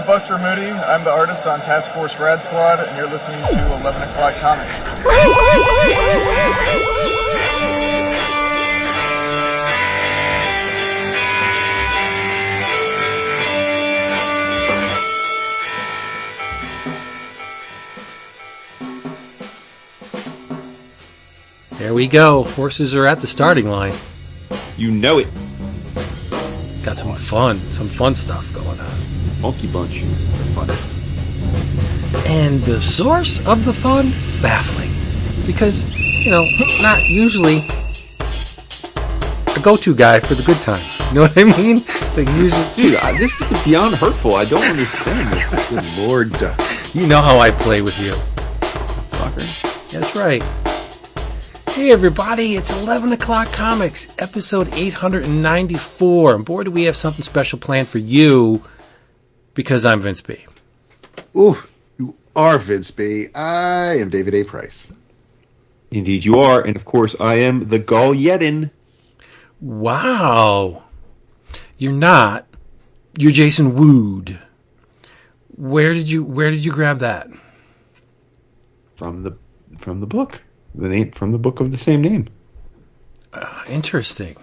Buster Moody. I'm the artist on Task Force Rad Squad, and you're listening to 11 O'Clock Comics. There we go. Horses are at the starting line. You know it. Got some fun stuff going on. Monkey Bunch. Funnest. And the source of the fun? Baffling. Because, not usually a go-to guy for the good times. You know what I mean? Like usually, dude, this is beyond hurtful. I don't understand this. Good Lord. You know how I play with you. Fucker. That's right. Hey everybody, it's 11 O'Clock Comics, episode 894. And boy, do we have something special planned for you, because I'm Vince B. Ooh, you are Vince B. I am David A. Price. Indeed you are, and of course I am the Cull Yedin. Wow. You're not. You're Jason Wood. Where did you grab that? From the book. The name from the book of the same name. Interesting.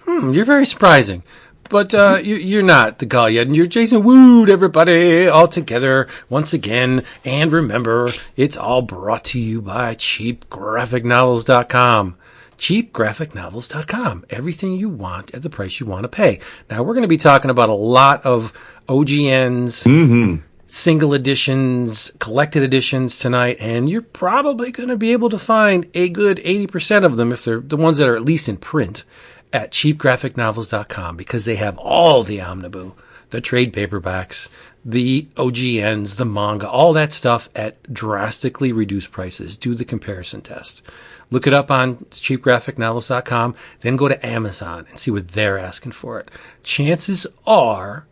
You're very surprising. But you're not the Cull yet, and you're Jason Wood, everybody, all together once again. And remember, it's all brought to you by CheapGraphicNovels.com. CheapGraphicNovels.com. Everything you want at the price you want to pay. Now, we're going to be talking about a lot of OGNs, single editions, collected editions tonight, and you're probably going to be able to find a good 80% of them, if they're the ones that are at least in print, at cheapgraphicnovels.com, because they have all the omnibus, the trade paperbacks, the OGNs, the manga, all that stuff at drastically reduced prices. Do the comparison test. Look it up on cheapgraphicnovels.com, then go to Amazon and see what they're asking for it. Chances are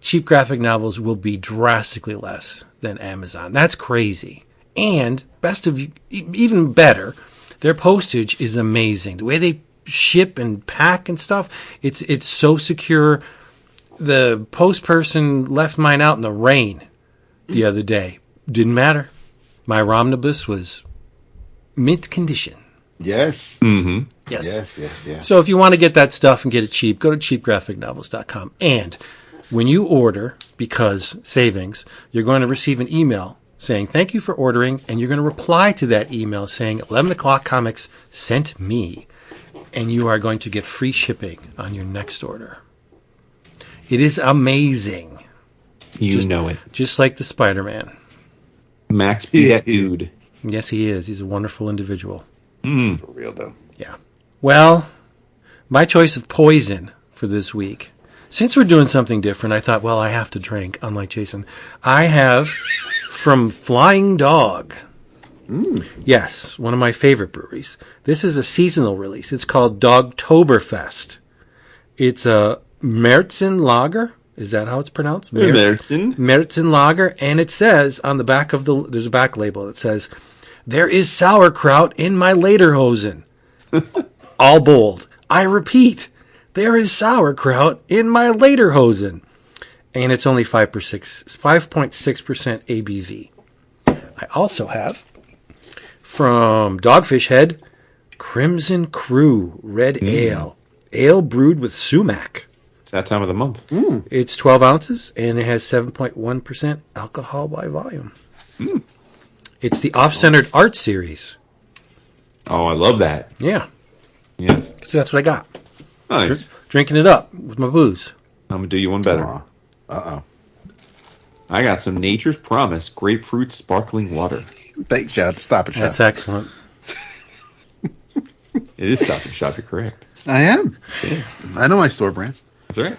Cheap Graphic Novels will be drastically less than Amazon. That's crazy. And even better, their postage is amazing. The way they ship and pack and stuff, it's so secure. The post person left mine out in the rain the other day. Didn't matter. My Romnibus was mint condition. Yes. Mm-hmm. Yes. So if you want to get that stuff and get it cheap, go to cheapgraphicnovels.com. And when you order, because savings, you're going to receive an email saying thank you for ordering, and you're going to reply to that email saying 11 O'Clock Comics sent me, and you are going to get free shipping on your next order. It is amazing. You know it. Just like the Spider-Man. Max be that dude. Yes, he is. He's a wonderful individual. For real, though. Yeah. Well, my choice of poison for this week, since we're doing something different, I thought, well, I have to drink, unlike Jason. I have from Flying Dog. Yes, one of my favorite breweries. This is a seasonal release. It's called Dogtoberfest. It's a Märzen Lager. Is that how it's pronounced? Märzen Lager. And it says on the back of there's a back label that says, there is sauerkraut in my lederhosen. All bold. I repeat, there is sauerkraut in my lederhosen. And it's only 5.6% ABV. I also have, from Dogfish Head, Crimson Crew Red Ale. Ale brewed with sumac. It's that time of the month. It's 12 ounces, and it has 7.1% alcohol by volume. It's the Off-Centered Art Series. Oh, I love that. Yeah. Yes. So that's what I got. Nice. Drinking it up with my booze. I'm going to do you one better. Uh-oh. I got some Nature's Promise grapefruit sparkling water. Thanks, Chad. Stop and Shop. That's excellent. It is Stop and Shop. You're correct. I am. Yeah. I know my store brands. That's right.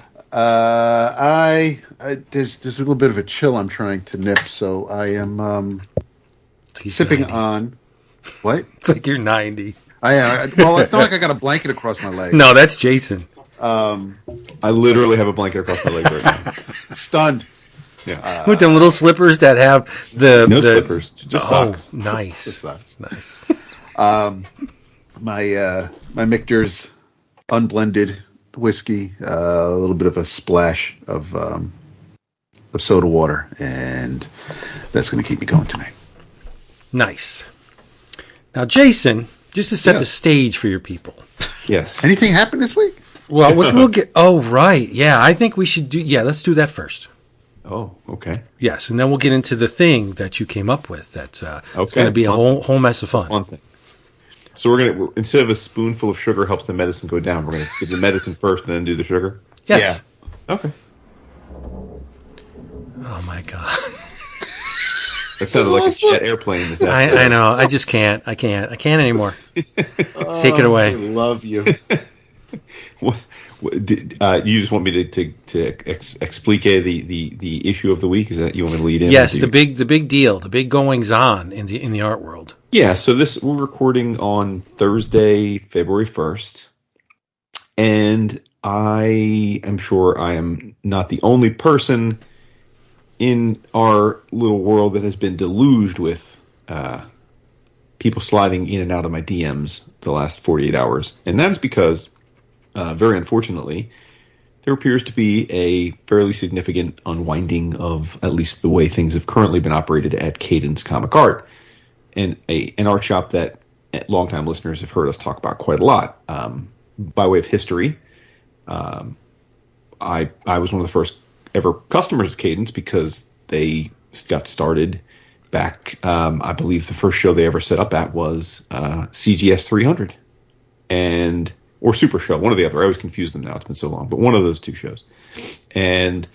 There's a little bit of a chill I'm trying to nip, so I am sipping 90. on. What? It's like you're 90. Well, it's not like I got a blanket across my leg. No, that's Jason. I literally have a blanket across my leg right now. Stunned. Yeah. With them little slippers that have the slippers, just socks. Nice. Just socks. Nice. My Michter's unblended whiskey, a little bit of a splash of of soda water, and that's going to keep me going tonight. Nice. Now, Jason, just to set the stage for your people. Yes. Anything happened this week? Well, we'll get. Oh, right. Yeah, I think we should do. Yeah, let's do that first. Oh, okay. Yes, and then we'll get into the thing that you came up with. That's it's going to be a whole mess of fun. One thing. So we're gonna, instead of a spoonful of sugar helps the medicine go down, we're gonna give the medicine first and then do the sugar. Yes. Yeah. Okay. Oh my god. That sounded like a jet airplane. Is that I know. I just can't. I can't anymore. Take it away. I love you. You just want me to explique the issue of the week? Is that you want me to lead in? Yes, the big deal, the big goings on in the art world. Yeah, so we're recording on Thursday, February 1st, and I am sure I am not the only person in our little world that has been deluged with people sliding in and out of my DMs the last 48 hours, and that is because, very unfortunately, there appears to be a fairly significant unwinding of at least the way things have currently been operated at Cadence Comic Art. And an art shop that longtime listeners have heard us talk about quite a lot. By way of history, I was one of the first ever customers of Cadence because they got started back. I believe the first show they ever set up at was CGS 300 or Super Show, one or the other. I always confuse them now. It's been so long, but one of those two shows. And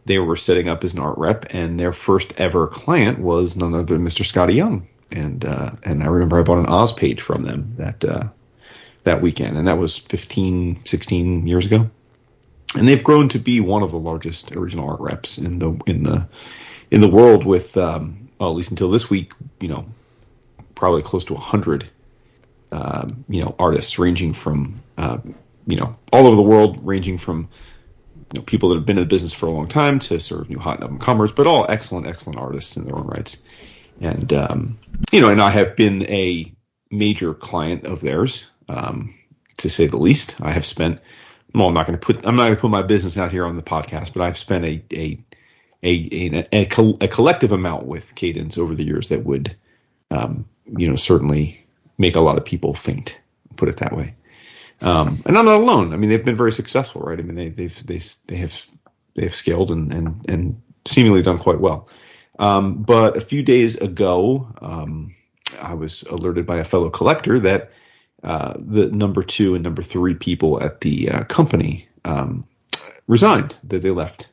they were setting up as an art rep, and their first ever client was none other than Mr. Scotty Young. And I remember I bought an Oz page from them that weekend, and that was 15, 16 years ago. And they've grown to be one of the largest original art reps in the world, with at least until this week, probably close to 100 artists ranging from all over the world, ranging from people that have been in the business for a long time to sort of new hot and up-and-comers, but all excellent artists in their own rights. And, and I have been a major client of theirs, to say the least. I have spent, well, I'm not going to put my business out here on the podcast, but I've spent a collective amount with Cadence over the years that would, certainly make a lot of people faint, put it that way. And I'm not alone. I mean, they've been very successful, right? I mean, they have scaled and seemingly done quite well. But a few days ago, I was alerted by a fellow collector that the number 2 and number 3 people at the company resigned, that they left.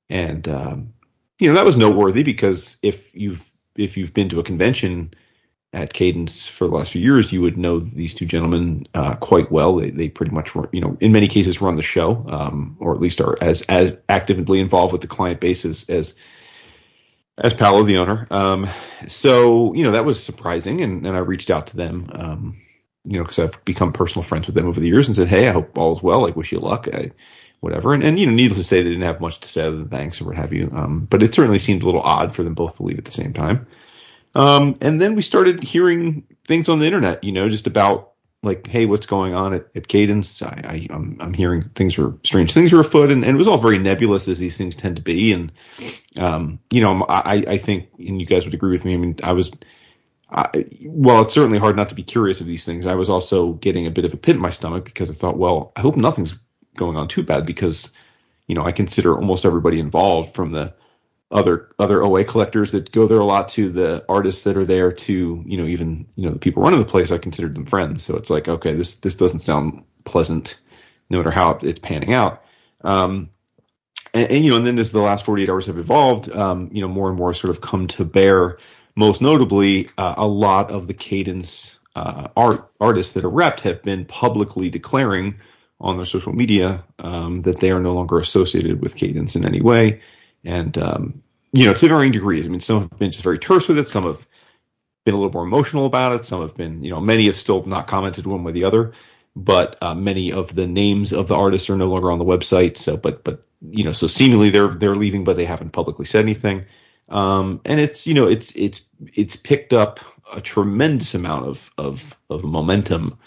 And that was noteworthy because if you've been to a convention at Cadence for the last few years, you would know these two gentlemen quite well. They pretty much, in many cases, run the show, or at least are as actively involved with the client base as Paolo, the owner. So that was surprising, and I reached out to them, because I've become personal friends with them over the years, and said, hey, I hope all is well. I wish you luck, whatever. And needless to say, they didn't have much to say other than thanks or what have you. But it certainly seemed a little odd for them both to leave at the same time. And then we started hearing things on the internet, just about like, hey, what's going on at Cadence? I'm hearing strange things are afoot, and it was all very nebulous, as these things tend to be. And, I think, and you guys would agree with me. I mean, it's certainly hard not to be curious of these things. I was also getting a bit of a pit in my stomach because I thought, well, I hope nothing's going on too bad, because, I consider almost everybody involved, from the other OA collectors that go there a lot to the artists that are there to, even, the people running the place, I considered them friends. So it's like, okay, this doesn't sound pleasant, no matter how it's panning out. And then as the last 48 hours have evolved, more and more sort of come to bear, most notably, a lot of the Cadence artists that are repped have been publicly declaring on their social media that they are no longer associated with Cadence in any way. And, to varying degrees. I mean, some have been just very terse with it. Some have been a little more emotional about it. Some have been, many have still not commented one way or the other. But many of the names of the artists are no longer on the website. So, so seemingly they're leaving, but they haven't publicly said anything. And it's picked up a tremendous amount of momentum.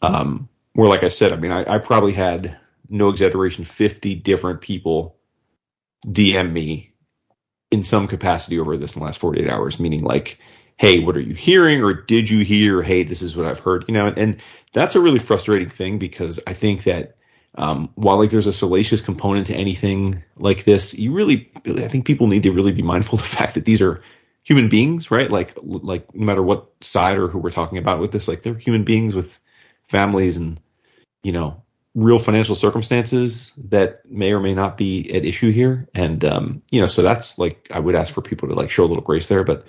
Where, like I said, I mean, I probably had, no exaggeration, 50 different people DM me in some capacity over this in the last 48 hours, meaning like, hey, what are you hearing? Or did you hear, hey, this is what I've heard, and that's a really frustrating thing, because I think that while like there's a salacious component to anything like this, I think people need to really be mindful of the fact that these are human beings, right? Like no matter what side or who we're talking about with this, like they're human beings with families and, real financial circumstances that may or may not be at issue here. And, so that's like, I would ask for people to like show a little grace there, but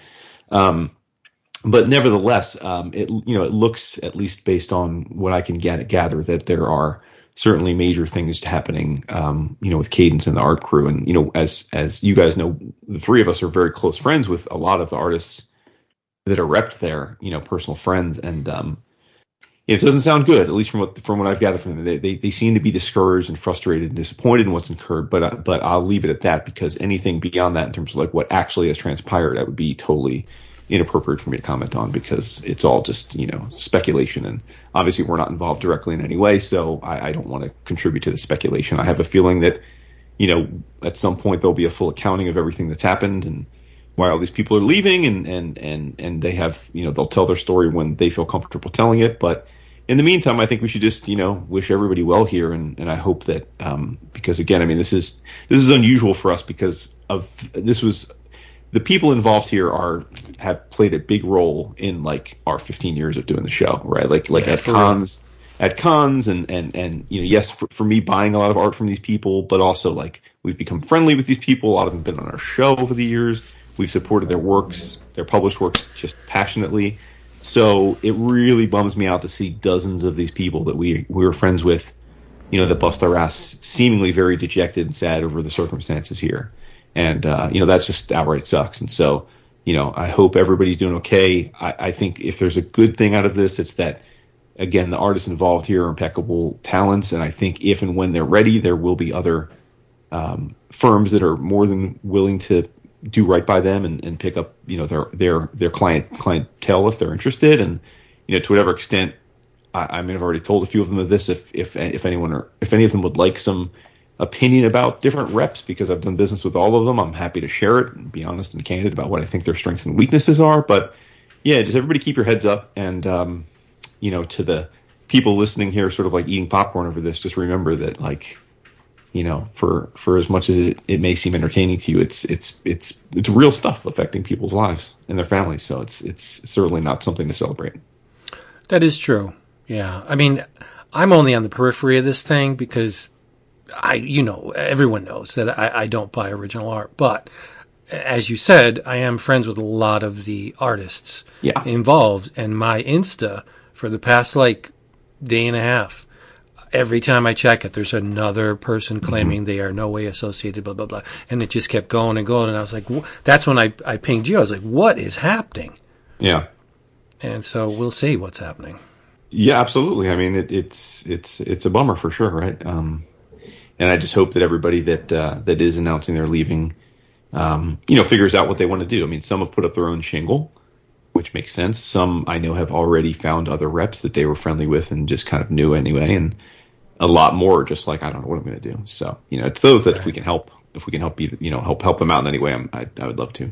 nevertheless, it looks, at least based on what I can gather, that there are certainly major things happening, with Cadence and the art crew. And, as you guys know, the three of us are very close friends with a lot of the artists that are repped there, personal friends. And, it doesn't sound good, at least from what I've gathered from them. They seem to be discouraged and frustrated and disappointed in what's incurred, but I'll leave it at that, because anything beyond that in terms of like what actually has transpired, that would be totally inappropriate for me to comment on, because it's all just, speculation. And obviously we're not involved directly in any way, so I don't want to contribute to the speculation. I have a feeling that, at some point there'll be a full accounting of everything that's happened and why all these people are leaving, and they have, they'll tell their story when they feel comfortable telling it. But in the meantime, I think we should just, wish everybody well here. And I hope that, because again, I mean, this is unusual for us, because the people involved here have played a big role in like our 15 years of doing the show, right? Like at cons, and yes, for me buying a lot of art from these people, but also like we've become friendly with these people. A lot of them have been on our show over the years. We've supported their works, their published works, just passionately. So it really bums me out to see dozens of these people that we were friends with, that bust their ass, seemingly very dejected and sad over the circumstances here. And, that's just outright sucks. And so, I hope everybody's doing okay. I think if there's a good thing out of this, it's that, again, the artists involved here are impeccable talents. And I think if and when they're ready, there will be other firms that are more than willing to do right by them and pick up, their clientele if they're interested. And, to whatever extent, I mean, I've already told a few of them of this. If any of them would like some opinion about different reps, because I've done business with all of them, I'm happy to share it and be honest and candid about what I think their strengths and weaknesses are. But yeah, just everybody keep your heads up. And, to the people listening here, sort of like eating popcorn over this, just remember that, like, for as much as it may seem entertaining to you, it's real stuff affecting people's lives and their families. So it's certainly not something to celebrate. That is true. Yeah. I mean, I'm only on the periphery of this thing because everyone knows that I don't buy original art, but as you said, I am friends with a lot of the artists involved, and my Insta for the past day and a half, every time I check it, there's another person claiming they are no way associated, blah, blah, blah. And it just kept going and going. And I was like, that's when I pinged you. I was like, what is happening? Yeah. And so we'll see what's happening. Yeah, absolutely. I mean, it's a bummer for sure, right? And I just hope that everybody that is announcing they're leaving, figures out what they want to do. I mean, some have put up their own shingle, which makes sense. Some I know have already found other reps that they were friendly with and just kind of knew anyway. And a lot more are just like, I don't know what I'm going to do. So, it's those that if we can help help them out in any way, I would love to.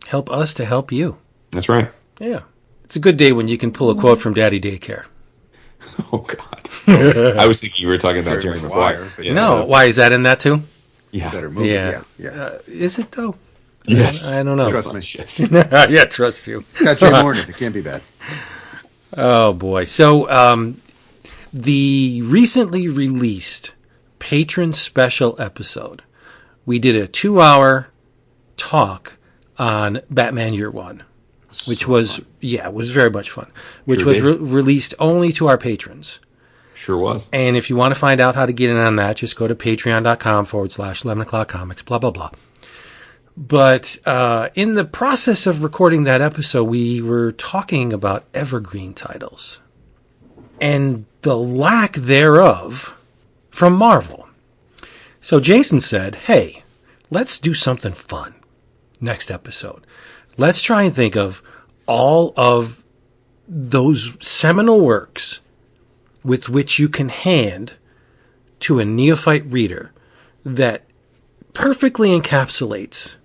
Help us to help you. That's right. Yeah. It's a good day when you can pull a quote from Daddy Daycare. Oh, God. I was thinking you were talking about Jerry Maguire. Yeah. No, why is that in that too? Yeah. Better movie. Yeah. Is it though? Yes. I don't know. Trust me. Yes. Yeah, trust you. Got Jay Morgan. It can't be bad. Oh, boy. So, the recently released patron special episode, we did a 2-hour talk on Batman Year One, which was it was very much fun, which was released only to our patrons. Sure was. And if you want to find out how to get in on that, just go to patreon.com/11 o'clock comics, blah, blah, blah. But in the process of recording that episode, we were talking about evergreen titles and the lack thereof from Marvel. So Jason said, hey, let's do something fun next episode. Let's try and think of all of those seminal works with which you can hand to a neophyte reader that perfectly encapsulates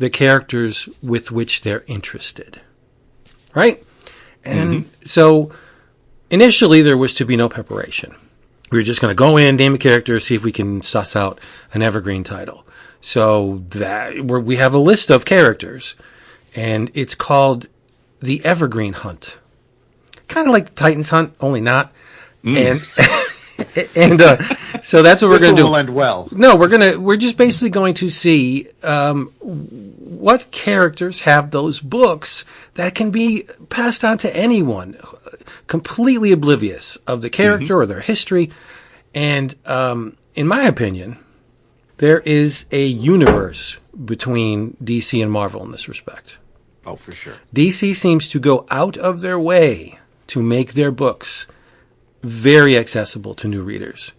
the characters with which they're interested. Right? And so initially there was to be no preparation. We were just going to go in, name a character, see if we can suss out an evergreen title. So that we have a list of characters, and it's called the Evergreen Hunt. Kind of like the Titans Hunt, only not. And so that's what we're going to do. This will end well. No, we're just basically going to see what characters have those books that can be passed on to anyone, completely oblivious of the character or their history. And in my opinion, there is a universe between DC and Marvel in this respect. Oh, for sure. DC seems to go out of their way to make their books very accessible to new readers.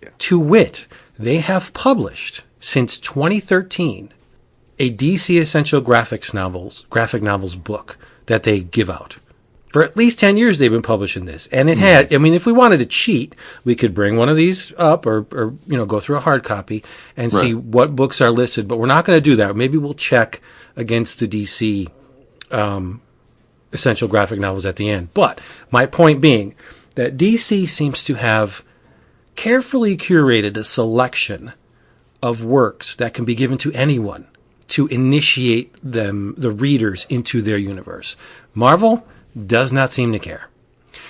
Yeah. To wit, they have published since 2013 a DC Essential graphic novels book that they give out. For at least 10 years they've been publishing this. And it had, I mean, if we wanted to cheat, we could bring one of these up or go through a hard copy and see what books are listed. But we're not going to do that. Maybe we'll check against the DC Essential graphic novels at the end. But my point being that DC seems to have carefully curated a selection of works that can be given to anyone to initiate the readers into their universe. Marvel does not seem to care.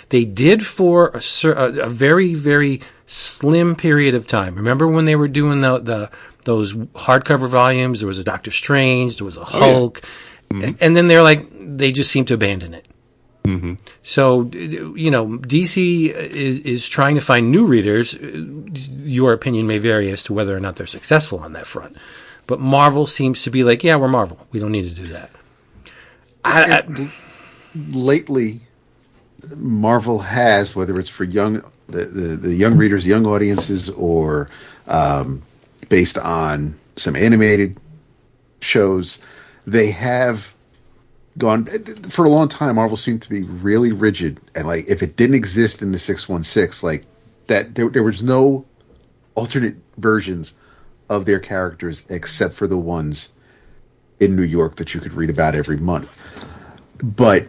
They did for a very, very slim period of time. Remember when they were doing those hardcover volumes? There was a Doctor Strange, there was a Hulk, and then they just seem to abandon it. So, DC is trying to find new readers. Your opinion may vary as to whether or not they're successful on that front. But Marvel seems to be like, yeah, we're Marvel. We don't need to do that. Lately, Marvel has, whether it's for the young readers, young audiences, or based on some animated shows, they have gone for a long time. Marvel seemed to be really rigid, and like if it didn't exist in the 616, like that, there was no alternate versions of their characters except for the ones in New York that you could read about every month. But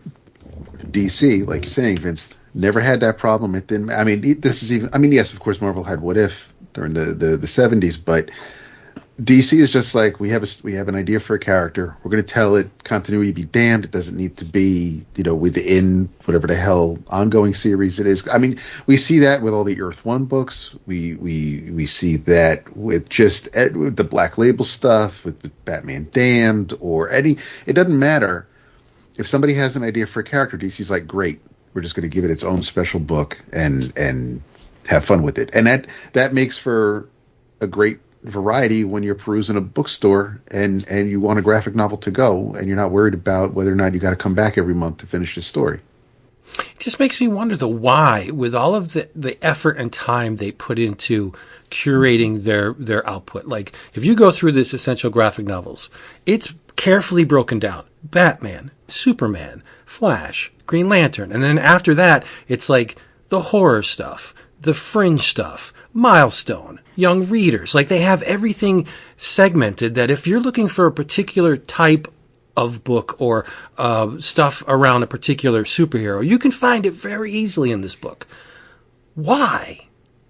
DC, like you're saying, Vince, never had that problem. It didn't. I mean, this is even. I mean, yes, of course, Marvel had What If during the 70s, but DC is just like we have an idea for a character. We're going to tell it. Continuity be damned. It doesn't need to be within whatever the hell ongoing series it is. I mean, we see that with all the Earth One books. We see that with just with the Black Label stuff, with Batman Damned, or any. It doesn't matter. If somebody has an idea for a character, DC's like, great, we're just going to give it its own special book and have fun with it. And that makes for a great variety when you're perusing a bookstore and you want a graphic novel to go and you're not worried about whether or not you got to come back every month to finish the story. It just makes me wonder the why, with all of the effort and time they put into curating their output. Like, if you go through this Essential graphic novels, it's carefully broken down. Batman, Superman, Flash, Green Lantern. And then after that, it's like the horror stuff, the fringe stuff, Milestone, young readers. Like, they have everything segmented that if you're looking for a particular type of book or stuff around a particular superhero, you can find it very easily in this book. Why?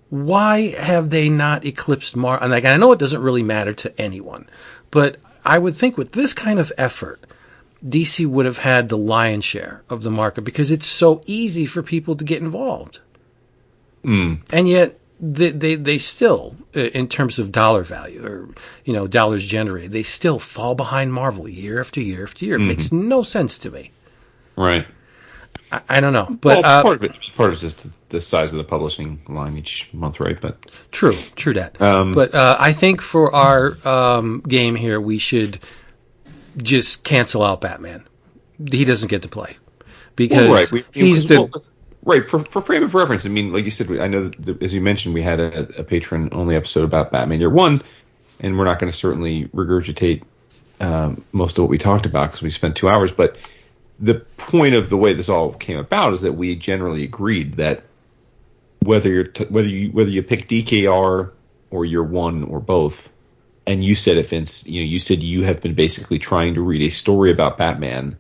Why have they not eclipsed Marvel? And like, I know it doesn't really matter to anyone, but I would think with this kind of effort, DC would have had the lion's share of the market because it's so easy for people to get involved. And yet they still, in terms of dollar value or, dollars generated, they still fall behind Marvel year after year after year. It makes no sense to me. Right. I don't know. But part of it's just the size of the publishing line each month, right? But true that. But I think for our game here, we should just cancel out Batman. He doesn't get to play because he's the right. For frame of reference, I mean, like you said, I know that, as you mentioned, we had a patron-only episode about Batman Year One, and we're not going to certainly regurgitate most of what we talked about because we spent 2 hours. But the point of the way this all came about is that we generally agreed that whether you pick DKR or Year One or both, and you said it, Vince. You said you have been basically trying to read a story about Batman,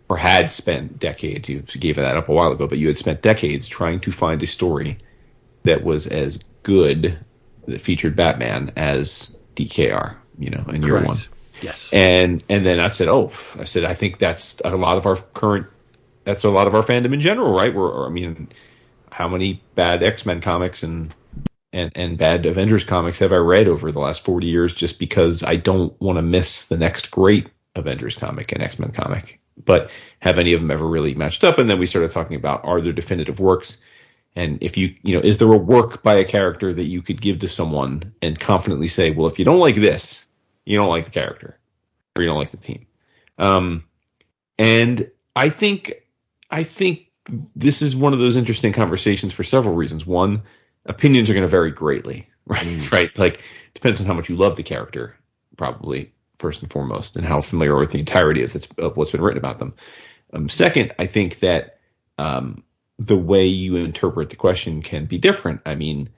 or had spent decades. You gave that up a while ago, but you had spent decades trying to find a story that was as good, that featured Batman, as DKR. In year one. Yes. And then I said, I think that's a lot of our fandom in general, right? How many bad X-Men comics and bad Avengers comics have I read over the last 40 years just because I don't want to miss the next great Avengers comic and X-Men comic? But have any of them ever really matched up? And then we started talking about, are there definitive works? And if is there a work by a character that you could give to someone and confidently say, well, if you don't like this, you don't like the character, or you don't like the team. And I think this is one of those interesting conversations for several reasons. One, opinions are going to vary greatly, right? Right? Like, depends on how much you love the character, probably first and foremost, and how familiar with the entirety of what's been written about them. Second, I think that the way you interpret the question can be different. I mean,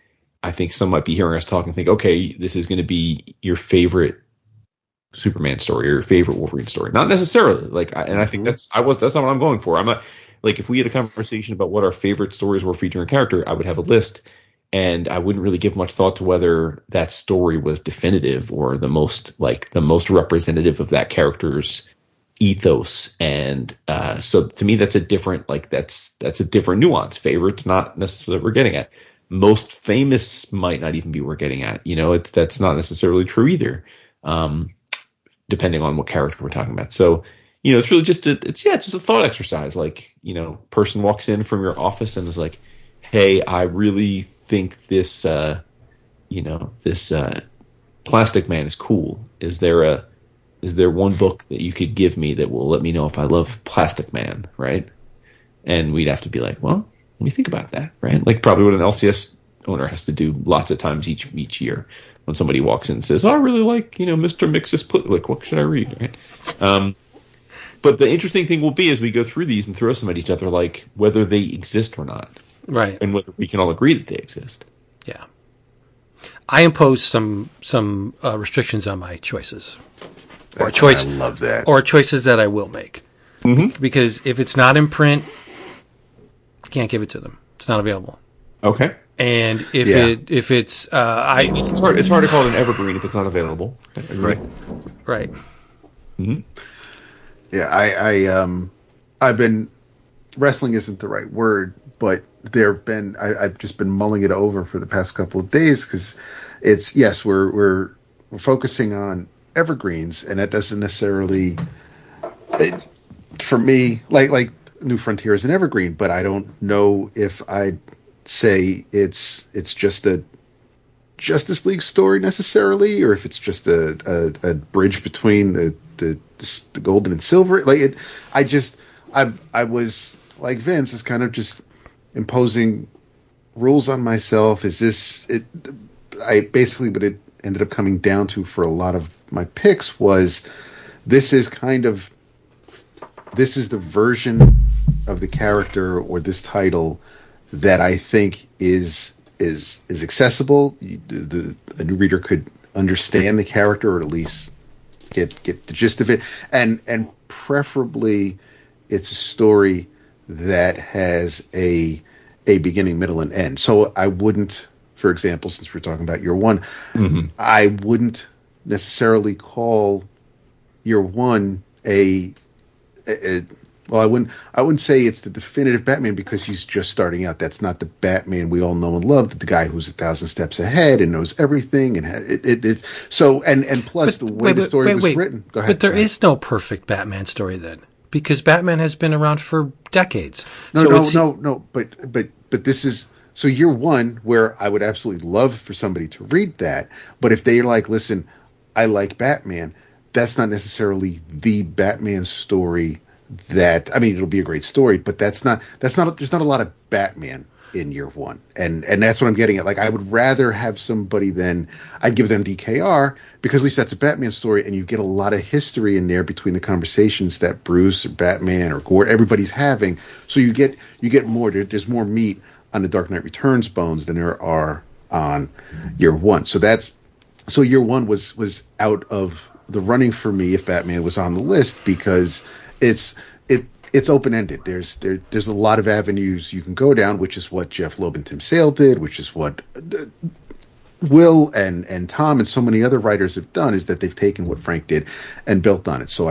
I think some might be hearing us talk and think, okay, this is going to be your favorite Superman story or your favorite Wolverine story. Not necessarily. I think that's not what I'm going for. I'm not, like, if we had a conversation about what our favorite stories were featuring a character, I would have a list, and I wouldn't really give much thought to whether that story was definitive or the most representative of that character's ethos. And so to me, that's a different nuance. Favorite's not necessarily what we're getting at. Most famous might not even be what we're getting at. That's not necessarily true either. Depending on what character we're talking about. So, it's really just a thought exercise. Like, person walks in from your office and is like, hey, I really think this Plastic Man is cool. Is there one book that you could give me that will let me know if I love Plastic Man, right? And we'd have to be like, well, let me think about that, right? Like, probably what an LCS owner has to do lots of times each year. When somebody walks in and says, I really like, Mr. Mix's like, what should I read? Right. But the interesting thing will be as we go through these and throw some at each other, like whether they exist or not. Right. And whether we can all agree that they exist. Yeah. I impose some restrictions on my choices. I love that. Or choices that I will make. Mm-hmm. Because if it's not in print, I can't give it to them. It's not available. Okay. And if it's it's hard to call it an evergreen if it's not available. Right. Mm-hmm. Yeah, I've been, wrestling isn't the right word, but I've just been mulling it over for the past couple of days because we're focusing on evergreens, and that doesn't necessarily for me like New Frontier is an evergreen, but I don't know if I'd say it's just a Justice League story necessarily, or if it's just a bridge between the golden and silver. I was like Vince, is kind of just imposing rules on myself. Is this it? I basically what it ended up coming down to for a lot of my picks was this is the version of the character or this title that I think is accessible. A new reader could understand the character, or at least get the gist of it, and preferably it's a story that has a beginning, middle, and end. So I wouldn't, for example, since we're talking about year one, mm-hmm. I wouldn't necessarily call year one well, I wouldn't say it's the definitive Batman because he's just starting out. That's not the Batman we all know and love. The guy who's 1,000 steps ahead and knows everything, and it's so. And plus the way the story was written. Go ahead. But there is no perfect Batman story then, because Batman has been around for decades. No. But this is so year one where I would absolutely love for somebody to read that. But if they're like, listen, I like Batman, that's not necessarily the Batman story. It'll be a great story, but there's not a lot of Batman in year one. And that's what I'm getting at. Like, I would rather have somebody I'd give them DKR because at least that's a Batman story, and you get a lot of history in there between the conversations that Bruce or Batman or Gordon, everybody's having. So you get more, there's more meat on the Dark Knight Returns bones than there are on year one. So that's So year one was out of the running for me if Batman was on the list, because it's open ended. There's a lot of avenues you can go down, which is what Jeff Loeb and Tim Sale did, which is what Will and Tom and so many other writers have done, is that they've taken what Frank did and built on it. So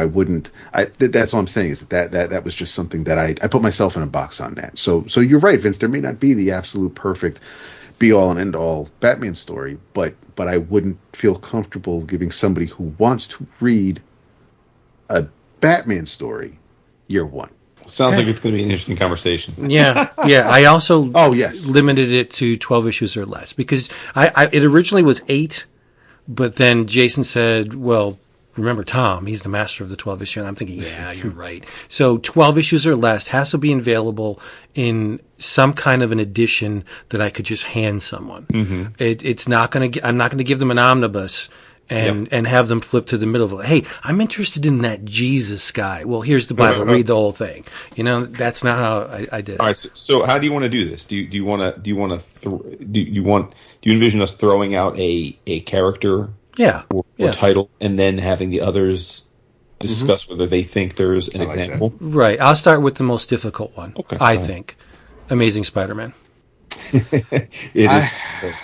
that's all I'm saying, is that was just something that I put myself in a box on that. So you're right, Vince. There may not be the absolute perfect be all and end all Batman story, but I wouldn't feel comfortable giving somebody who wants to read a Batman story year one. Sounds like it's going to be an interesting conversation. Yeah. I also yes. limited it to 12 issues or less, because it originally was 8, but then Jason said, well, remember Tom, he's the master of the 12 issue. And I'm thinking, yeah, you're right. So 12 issues or less has to be available in some kind of an edition that I could just hand someone. Mm-hmm. It's not going to, I'm not going to give them an omnibus and have them flip to the middle of it. Hey, I'm interested in that Jesus guy. Well, here's the Bible. Read the whole thing. That's not how I did it. All right. So how do you want to do this? Do you envision us throwing out a character? Or title, and then having the others discuss whether they think there's an example? Right. I'll start with the most difficult one. Okay. I think Amazing Spider-Man. It is,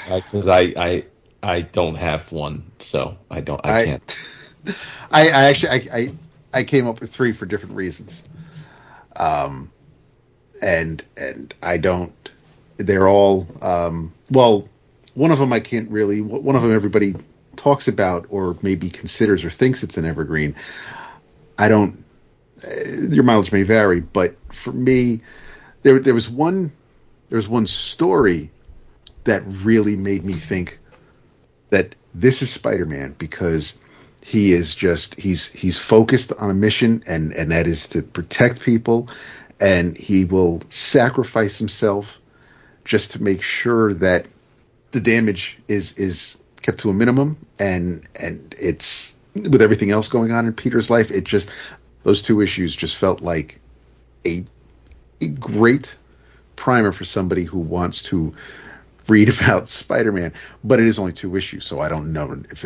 because I don't have one, so I can't. I actually came up with 3 for different reasons. And I don't. They're all well. One of them I can't really. One of them everybody talks about or maybe considers or thinks it's an evergreen. I don't. Your mileage may vary, but for me, there was one story that really made me think that this is Spider-Man, because he is just he's focused on a mission, and that is to protect people, and he will sacrifice himself just to make sure that the damage is kept to a minimum, and it's, with everything else going on in Peter's life, it just, those 2 issues just felt like a great primer for somebody who wants to read about Spider-Man. But it is only 2 issues, so I don't know if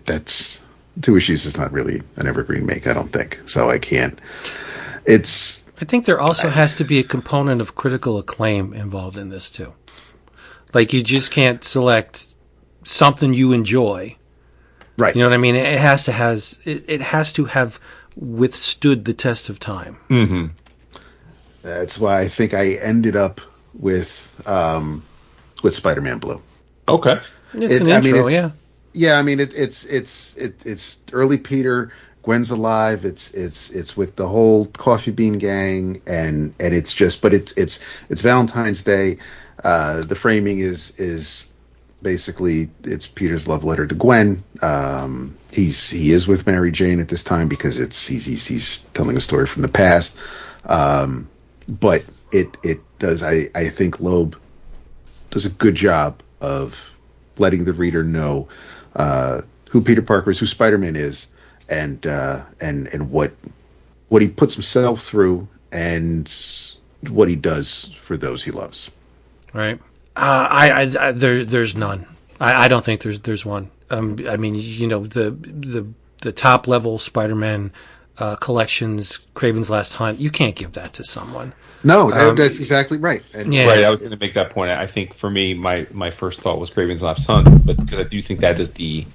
that's 2 issues is not really an evergreen make, I don't think. So I can't. I think there also has to be a component of critical acclaim involved in this too. Like, you just can't select something you enjoy, right? You know what I mean? It has to have withstood the test of time. Mm-hmm. That's why I think I ended up with Spider-Man Blue. Okay, it's an intro, yeah. I mean, it's early Peter. Gwen's alive. It's with the whole Coffee Bean gang, and it's just, but it's Valentine's Day. The framing is basically, it's Peter's love letter to Gwen. He is with Mary Jane at this time because he's telling a story from the past. But it does, I think Loeb does a good job of letting the reader know who Peter Parker is, who Spider-Man is, and what he puts himself through and what he does for those he loves. Right. There's none. I don't think there's one. I mean, the top level Spider-Man collections, Kraven's Last Hunt, you can't give that to someone. No, that's exactly right. Right, I was going to make that point. I think for me, my first thought was Kraven's Last Hunt, but because I do think that is the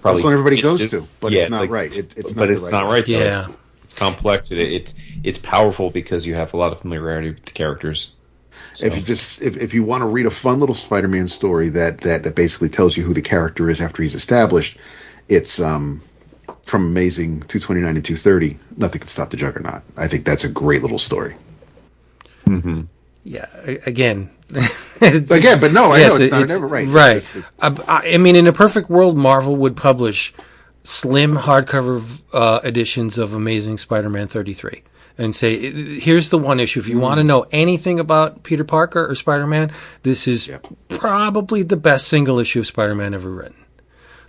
probably that's what everybody goes to, but it's not right. It's not right. Yeah, it's complex. It's powerful because you have a lot of familiarity with the characters. So. If you want to read a fun little Spider-Man story that basically tells you who the character is after he's established, it's from Amazing 229 and 230. Nothing Can Stop the Juggernaut. I think that's a great little story. Mm-hmm. Yeah. Again, but no, I know it's not ever right. Right. I mean, in a perfect world, Marvel would publish slim hardcover editions of Amazing Spider-Man 33. And say, here's the one issue. If you want to know anything about Peter Parker or Spider-Man, this is probably the best single issue of Spider-Man ever written.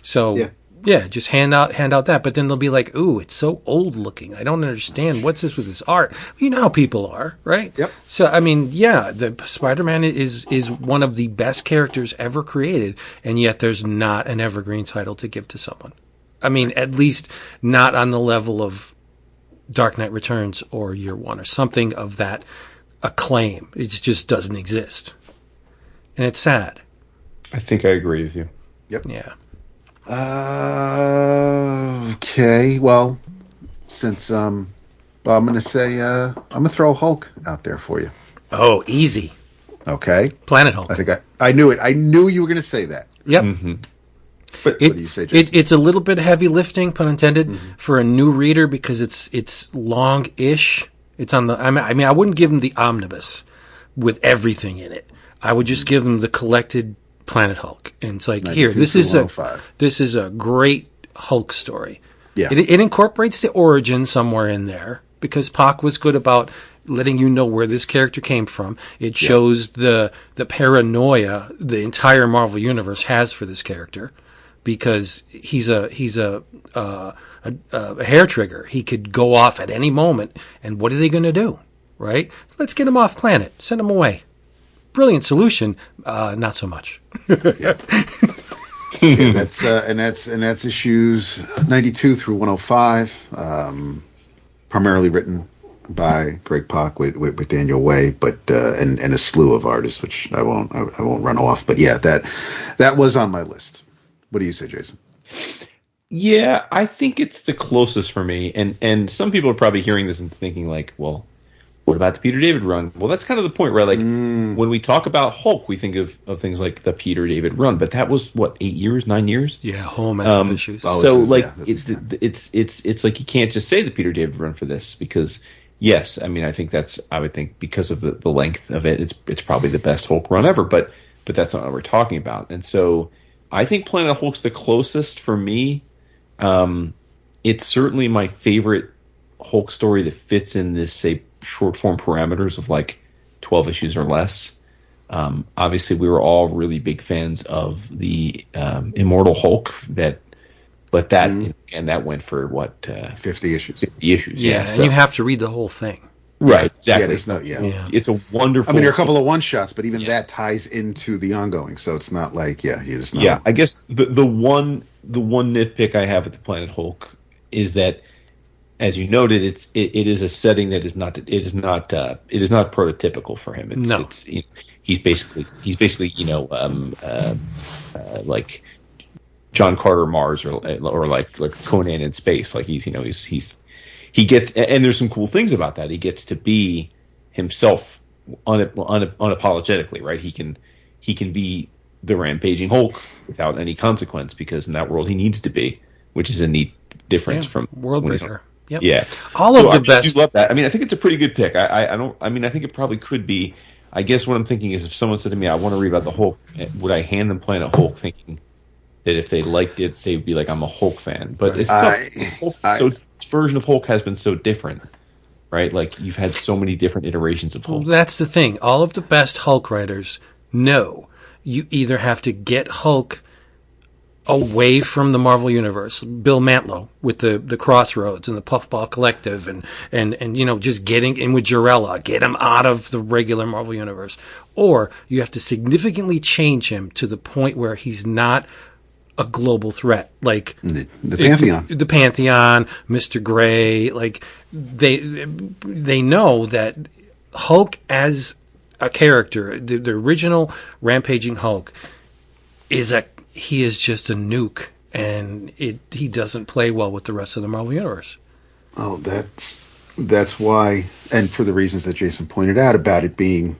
So, Yeah, just hand out that. But then they'll be like, ooh, it's so old looking. I don't understand. What's this with this art? You know how people are, right? Yep. So, I mean, yeah, the Spider-Man is one of the best characters ever created, and yet there's not an evergreen title to give to someone. I mean, at least not on the level of Dark Knight Returns or Year One or something of that acclaim. It just doesn't exist. And it's sad. I think I agree with you. Yep. Yeah. Okay. Well, since I'm going to say I'm going to throw Hulk out there for you. Oh, easy. Okay. Planet Hulk. I think I knew it. I knew you were going to say that. Yep. Mm-hmm. But what do you say, Jason? It's a little bit heavy lifting, pun intended, for a new reader because it's long-ish. It's on the. I mean, I wouldn't give them the omnibus with everything in it. I would just give them the collected Planet Hulk, and it's like, here, this is a great Hulk story. Yeah, it incorporates the origin somewhere in there because Pac was good about letting you know where this character came from. It shows the paranoia the entire Marvel universe has for this character because he's a hair trigger. He could go off at any moment, and what are they going to do? Right? Let's get him off planet. Send him away. Brilliant solution. Not so much. Yeah, that's issues 92 through 105, primarily written by Greg Pak with Daniel Way, but and a slew of artists, which I won't run off. But yeah, that was on my list. What do you say, Jason? Yeah, I think it's the closest for me, and some people are probably hearing this and thinking like, well, what about the Peter David run? Well, that's kind of the point, right? Like when we talk about Hulk, we think of things like the Peter David run, but that was what, 8 years, 9 years? Yeah, whole mess of issues. So it's like you can't just say the Peter David run for this because yes, I mean I would think because of the length of it, it's probably the best Hulk run ever, but that's not what we're talking about. And so I think Planet Hulk's the closest for me. It's certainly my favorite Hulk story that fits in this, say, short form parameters of like 12 issues or less. Obviously, we were all really big fans of the Immortal Hulk. That went for what 50 issues. 50 issues. Yeah, so, and you have to read the whole thing. Right. Exactly. Yeah. It's a wonderful. I mean, there are a couple of one shots, but even that ties into the ongoing, so it's not like he's not. Yeah, I guess the one nitpick I have with the Planet Hulk is that, as you noted, it is a setting that is not prototypical for him. He's basically like John Carter Mars or like Conan in space. Like he gets, and there's some cool things about that. He gets to be himself unapologetically, right? He can be the rampaging Hulk without any consequence because in that world he needs to be, which is a neat difference from World Breaker. Yep. Yeah, all of the best. I love that. I mean, I think it's a pretty good pick. I think it probably could be. I guess what I'm thinking is, if someone said to me, "I want to read about the Hulk," would I hand them Planet Hulk, thinking that if they liked it, they'd be like, "I'm a Hulk fan." But it's so this version of Hulk has been so different, right? Like you've had so many different iterations of Hulk. Well, that's the thing. All of the best Hulk writers know you either have to get Hulk away from the Marvel Universe. Bill Mantlo with the Crossroads and the Puffball Collective and just getting in with Jarella, get him out of the regular Marvel Universe. Or you have to significantly change him to the point where he's not a global threat. Like the Pantheon. The Pantheon, Mr. Gray, like they know that Hulk as a character, the original rampaging Hulk he is just a nuke, and he doesn't play well with the rest of the Marvel Universe. Oh, that's why, and for the reasons that Jason pointed out about it being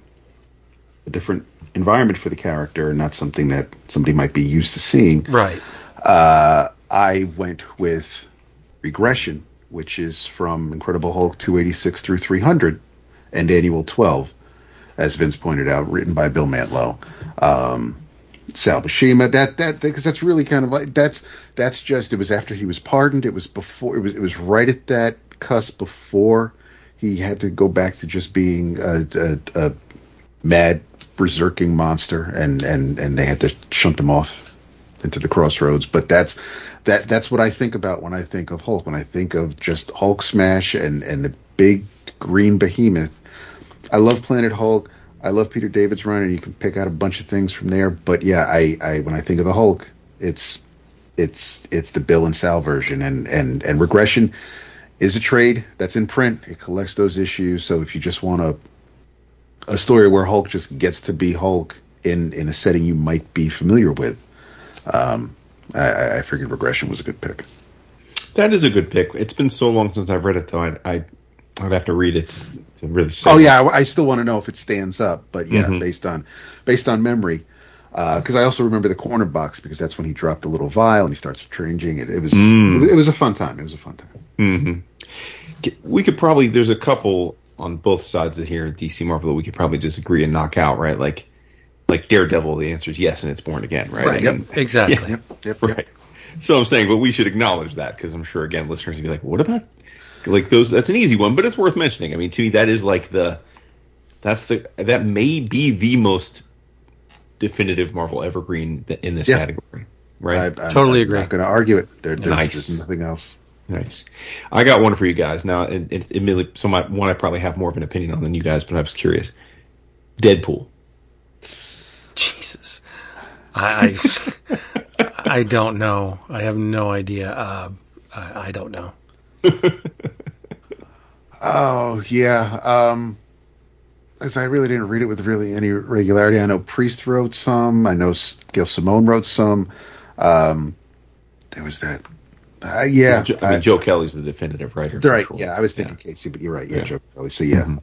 a different environment for the character and not something that somebody might be used to seeing. Right. I went with Regression, which is from Incredible Hulk 286 through 300 and Annual 12, as Vince pointed out, written by Bill Mantlo. Sal Buscema, that because that's really kind of like that's just, it was after he was pardoned. It was before, it was right at that cusp before he had to go back to just being a mad berserking monster, and they had to shunt him off the crossroads. But that's what I think about when I think of Hulk. When I think of just Hulk smash and the big green behemoth. I love Planet Hulk. I love Peter David's run, and you can pick out a bunch of things from there. But yeah, I when I think of the Hulk, it's the Bill and Sal version, and Regression is a trade that's in print. It collects those issues. So if you just want a story where Hulk just gets to be Hulk in a setting you might be familiar with, I figured Regression was a good pick. That is a good pick. It's been so long since I've read it, though. I'd have to read it to really say. Oh yeah, I still want to know if it stands up. But yeah, based on memory, because I also remember the corner box because that's when he dropped the little vial and he starts changing it. It was a fun time. It was a fun time. Mm-hmm. We could probably, there's a couple on both sides of here, DC Marvel, that we could probably just agree and knock out, right? Like Daredevil, the answer is yes, and it's Born Again, right? Right. Yep. Exactly. Yep. Right. So I'm saying, but we should acknowledge that because I'm sure, again, listeners would be like, what about like those? That's an easy one, but it's worth mentioning. I mean, to me, that is like that may be the most definitive Marvel evergreen in this category, right? Totally agree. I'm not going to argue it. There's Nice. nothing else. Nice. I got one for you guys. Now, admittedly, one I probably have more of an opinion on than you guys, but I was curious. Deadpool. Jesus. I don't know. I have no idea. I don't know. Oh yeah. As I really didn't read it with really any regularity. I know Priest wrote some. I know Gail Simone wrote some. There was that. Joe Kelly's the definitive writer. Right. Yeah, I was thinking Casey, but you're right. Yeah, Joe Kelly. So yeah.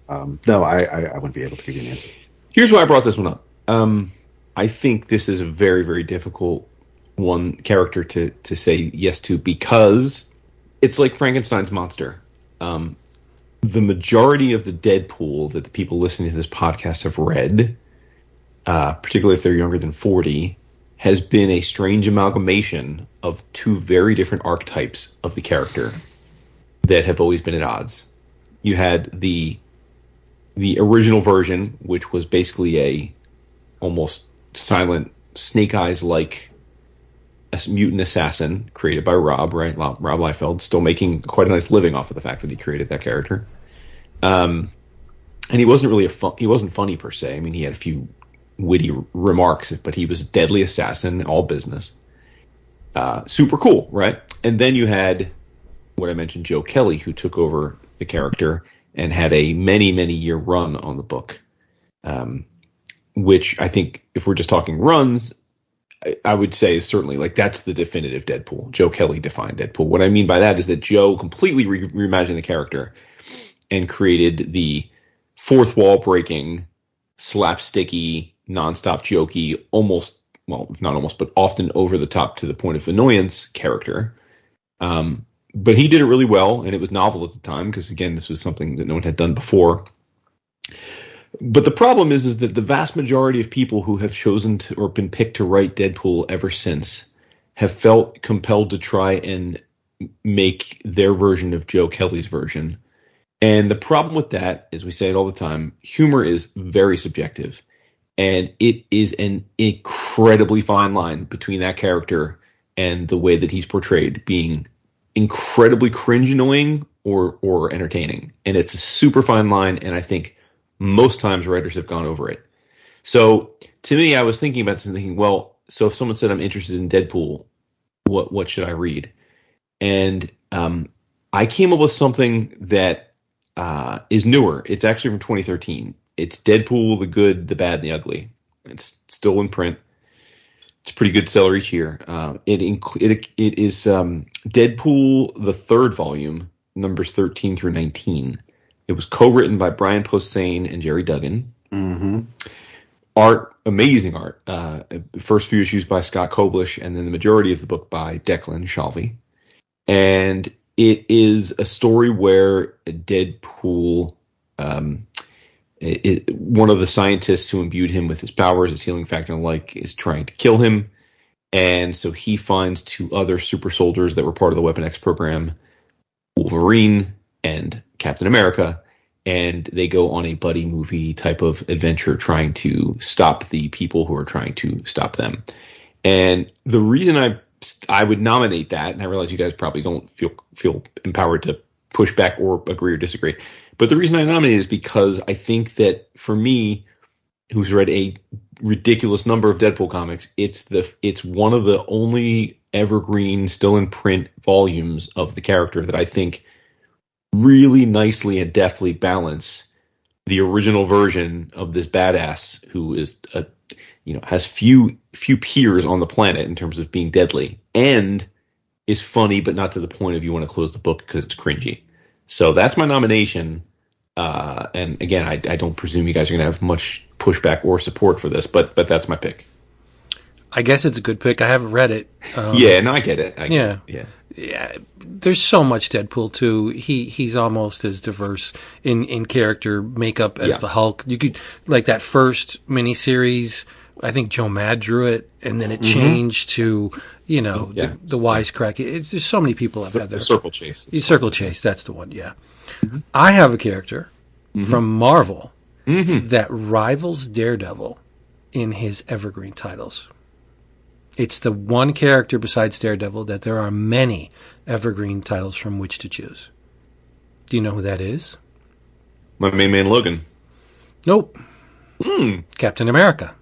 No, I wouldn't be able to give you an answer. Here's why I brought this one up. I think this is a very, very difficult one character to say yes to because it's like Frankenstein's monster. The majority of the Deadpool that the people listening to this podcast have read, particularly if they're younger than 40, has been a strange amalgamation of two very different archetypes of the character that have always been at odds. You had the original version, which was basically a almost silent Snake Eyes like a mutant assassin created by Rob Liefeld, still making quite a nice living off of the fact that he created that character. And he wasn't really he wasn't funny per se. I mean, he had a few witty remarks, but he was a deadly assassin, all business. Super cool, right? And then you had what I mentioned, Joe Kelly, who took over the character and had a many, many year run on the book. Which I think, if we're just talking runs, I would say is certainly like that's the definitive Deadpool. Joe Kelly defined Deadpool. What I mean by that is that Joe completely reimagined the character and created the fourth wall breaking, slapsticky, nonstop jokey, almost, well, not almost, but often over the top to the point of annoyance character. But he did it really well, and it was novel at the time because, again, this was something that no one had done before. But the problem is that the vast majority of people who have chosen to or been picked to write Deadpool ever since have felt compelled to try and make their version of Joe Kelly's version. And the problem with that, as we say it all the time, humor is very subjective. And it is an incredibly fine line between that character and the way that he's portrayed being incredibly cringe annoying or entertaining. And it's a super fine line, and I think most times writers have gone over it. So to me, I was thinking about this and thinking, well, so if someone said I'm interested in Deadpool, what should I read? And I came up with something that is newer. It's actually from 2013. It's Deadpool, the Good, the Bad, and the Ugly. It's still in print. It's a pretty good seller each year. It is Deadpool, the third volume, numbers 13 through 19. It was co-written by Brian Posehn and Jerry Duggan. Mm-hmm. Art, amazing art. First few issues by Scott Koblish, and then the majority of the book by Declan Shalvey. And it is a story where Deadpool, one of the scientists who imbued him with his powers, his healing factor and the like, is trying to kill him. And so he finds two other super soldiers that were part of the Weapon X program, Wolverine and Captain America, and they go on a buddy movie type of adventure trying to stop the people who are trying to stop them. And the reason I would nominate that, and I realize you guys probably don't feel empowered to push back or agree or disagree, but the reason I nominate is because I think that for me, who's read a ridiculous number of Deadpool comics, it's one of the only evergreen, still in print volumes of the character that I think really nicely and deftly balance the original version of this badass who is has few peers on the planet in terms of being deadly, and is funny but not to the point of you want to close the book because it's cringy. So that's my nomination. And again, I don't presume you guys are going to have much pushback or support for this, but that's my pick. I guess it's a good pick. I haven't read it. Yeah, no, I get it. Yeah. There's so much Deadpool too. He's almost as diverse in character makeup as the Hulk. You could like that first miniseries. I think Joe Mad drew it, and then it changed to the wisecrack. There's so many people I've had there. Circle Chase. Circle Chase. That's the one. Yeah. Mm-hmm. I have a character from Marvel that rivals Daredevil in his evergreen titles. It's the one character besides Daredevil that there are many evergreen titles from which to choose. Do you know who that is? My main man Logan. Nope. Captain America.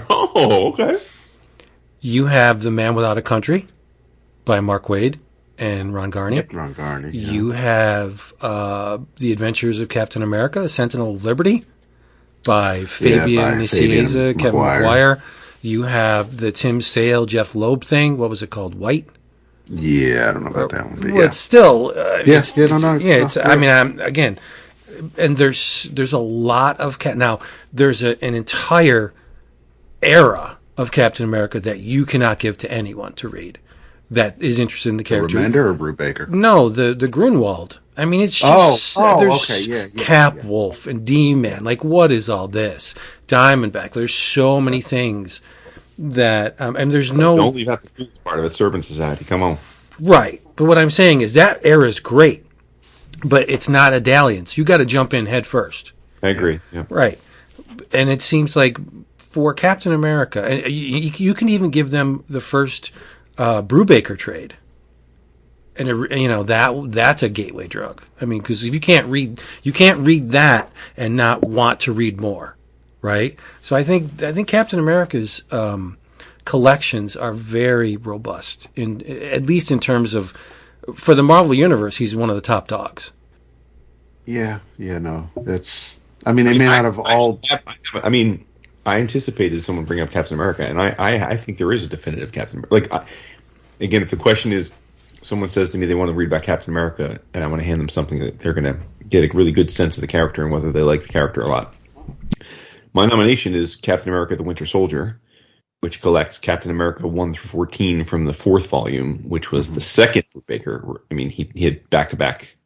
Oh, okay. You have The Man Without a Country by Mark Waid and Ron Garney. Yep, Ron Garney. Yeah. You have The Adventures of Captain America, Sentinel of Liberty by Fabian Nicieza, Kevin McGuire. You have the Tim Sale, Jeff Loeb thing. What was it called? White? Yeah, I don't know about that one. But well, it's still... I mean, again, and there's a lot of... Now, there's an entire era of Captain America that you cannot give to anyone to read that is interested in the character. Remender or Brubaker? No, the Grunwald. I mean, it's just there's okay, yeah, Cap Wolf and D-Man. Like, what is all this? Diamondback. There's so many things that, and there's no. Don't leave out the cool part of it. Serpent Society. Come on. Right, but what I'm saying is that era is great, but it's not a dalliance. You got to jump in head first. I agree. Yeah. Right, and it seems like for Captain America, and you can even give them the first Brubaker trade. And that's a gateway drug. I mean, because if you can't read that and not want to read more, right? So I think Captain America's collections are very robust, at least in terms of for the Marvel universe. He's one of the top dogs. Yeah, no, that's. I mean, they may not have all. I mean, I anticipated someone bring up Captain America, and I think there is a definitive Captain America. Like, again, if the question is. Someone says to me they want to read about Captain America, and I want to hand them something that they're going to get a really good sense of the character and whether they like the character a lot. My nomination is Captain America: The Winter Soldier, which collects Captain America 1 through 14 from the 4th volume, which was the second Brubaker. I mean, he had back-to-back.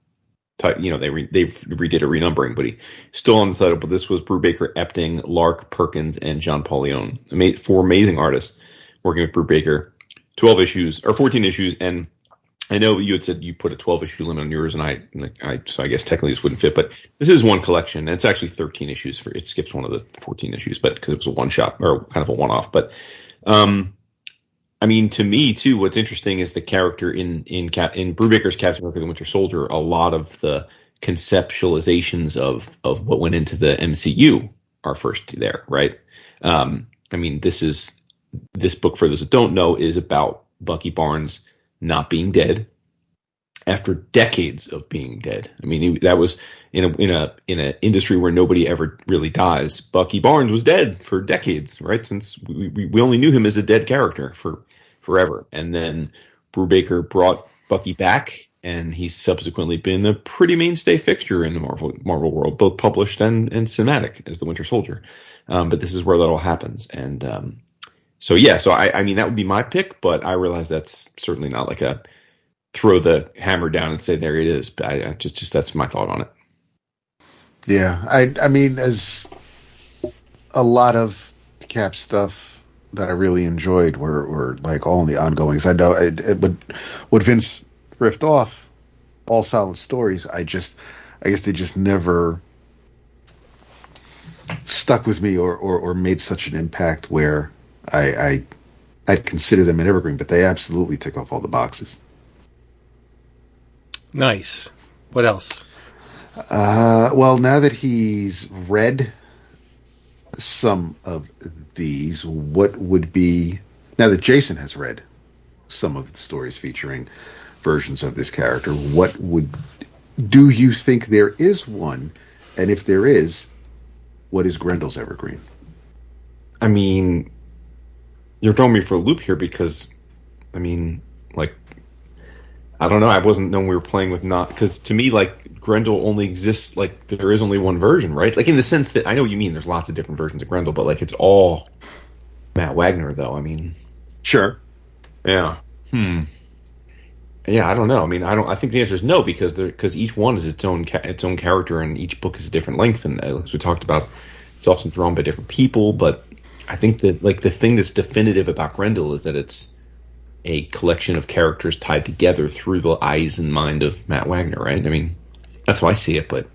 They redid a renumbering, but he still on the title. But this was Brubaker, Epting, Lark, Perkins, and John Paul Leon. 4 amazing artists working with Brubaker. 12 issues or 14 issues, and I know you had said you put a 12-issue limit on yours, and so I guess technically this wouldn't fit, but this is one collection, and it's actually 13 issues. It skips one of the 14 issues, but because it was a one-shot or kind of a one-off. But I mean, to me too, what's interesting is the character in Brubaker's Captain America: The Winter Soldier. A lot of the conceptualizations of what went into the MCU are first there, right? I mean, this book, for those that don't know, is about Bucky Barnes not being dead after decades of being dead. I mean, that was in a industry where nobody ever really dies. Bucky Barnes was dead for decades, right? Since we only knew him as a dead character for forever. And then Brubaker brought Bucky back, and he's subsequently been a pretty mainstay fixture in the Marvel world, both published and cinematic as the Winter Soldier. But this is where that all happens. And So I mean, that would be my pick, but I realize that's certainly not like a throw the hammer down and say there it is. But I just that's my thought on it. Yeah, I mean, as a lot of Cap stuff that I really enjoyed were like all in the ongoings. I know, but what Vince riffed off, all solid stories. I guess they just never stuck with me or made such an impact where I I'd consider them an evergreen, but they absolutely tick off all the boxes. Nice. What else? Well, now that he's read some of these, what would be, now that Jason has read some of the stories featuring versions of this character, do you think there is one? And if there is, what is Grendel's evergreen? I mean, you're throwing me for a loop here because, I mean, like, I don't know. I wasn't knowing we were playing with not, because to me, like, Grendel only exists, like, there is only one version, right? Like, in the sense that, I know what you mean, there's lots of different versions of Grendel, but, like, it's all Matt Wagner, though. I mean, Sure. yeah. Yeah, I don't know. I mean, I think the answer is no, because each one is its own character, and each book is a different length, and as we talked about, it's often drawn by different people. But I think that, like, the thing that's definitive about Grendel is that it's a collection of characters tied together through the eyes and mind of Matt Wagner, right? I mean, that's how I see it. But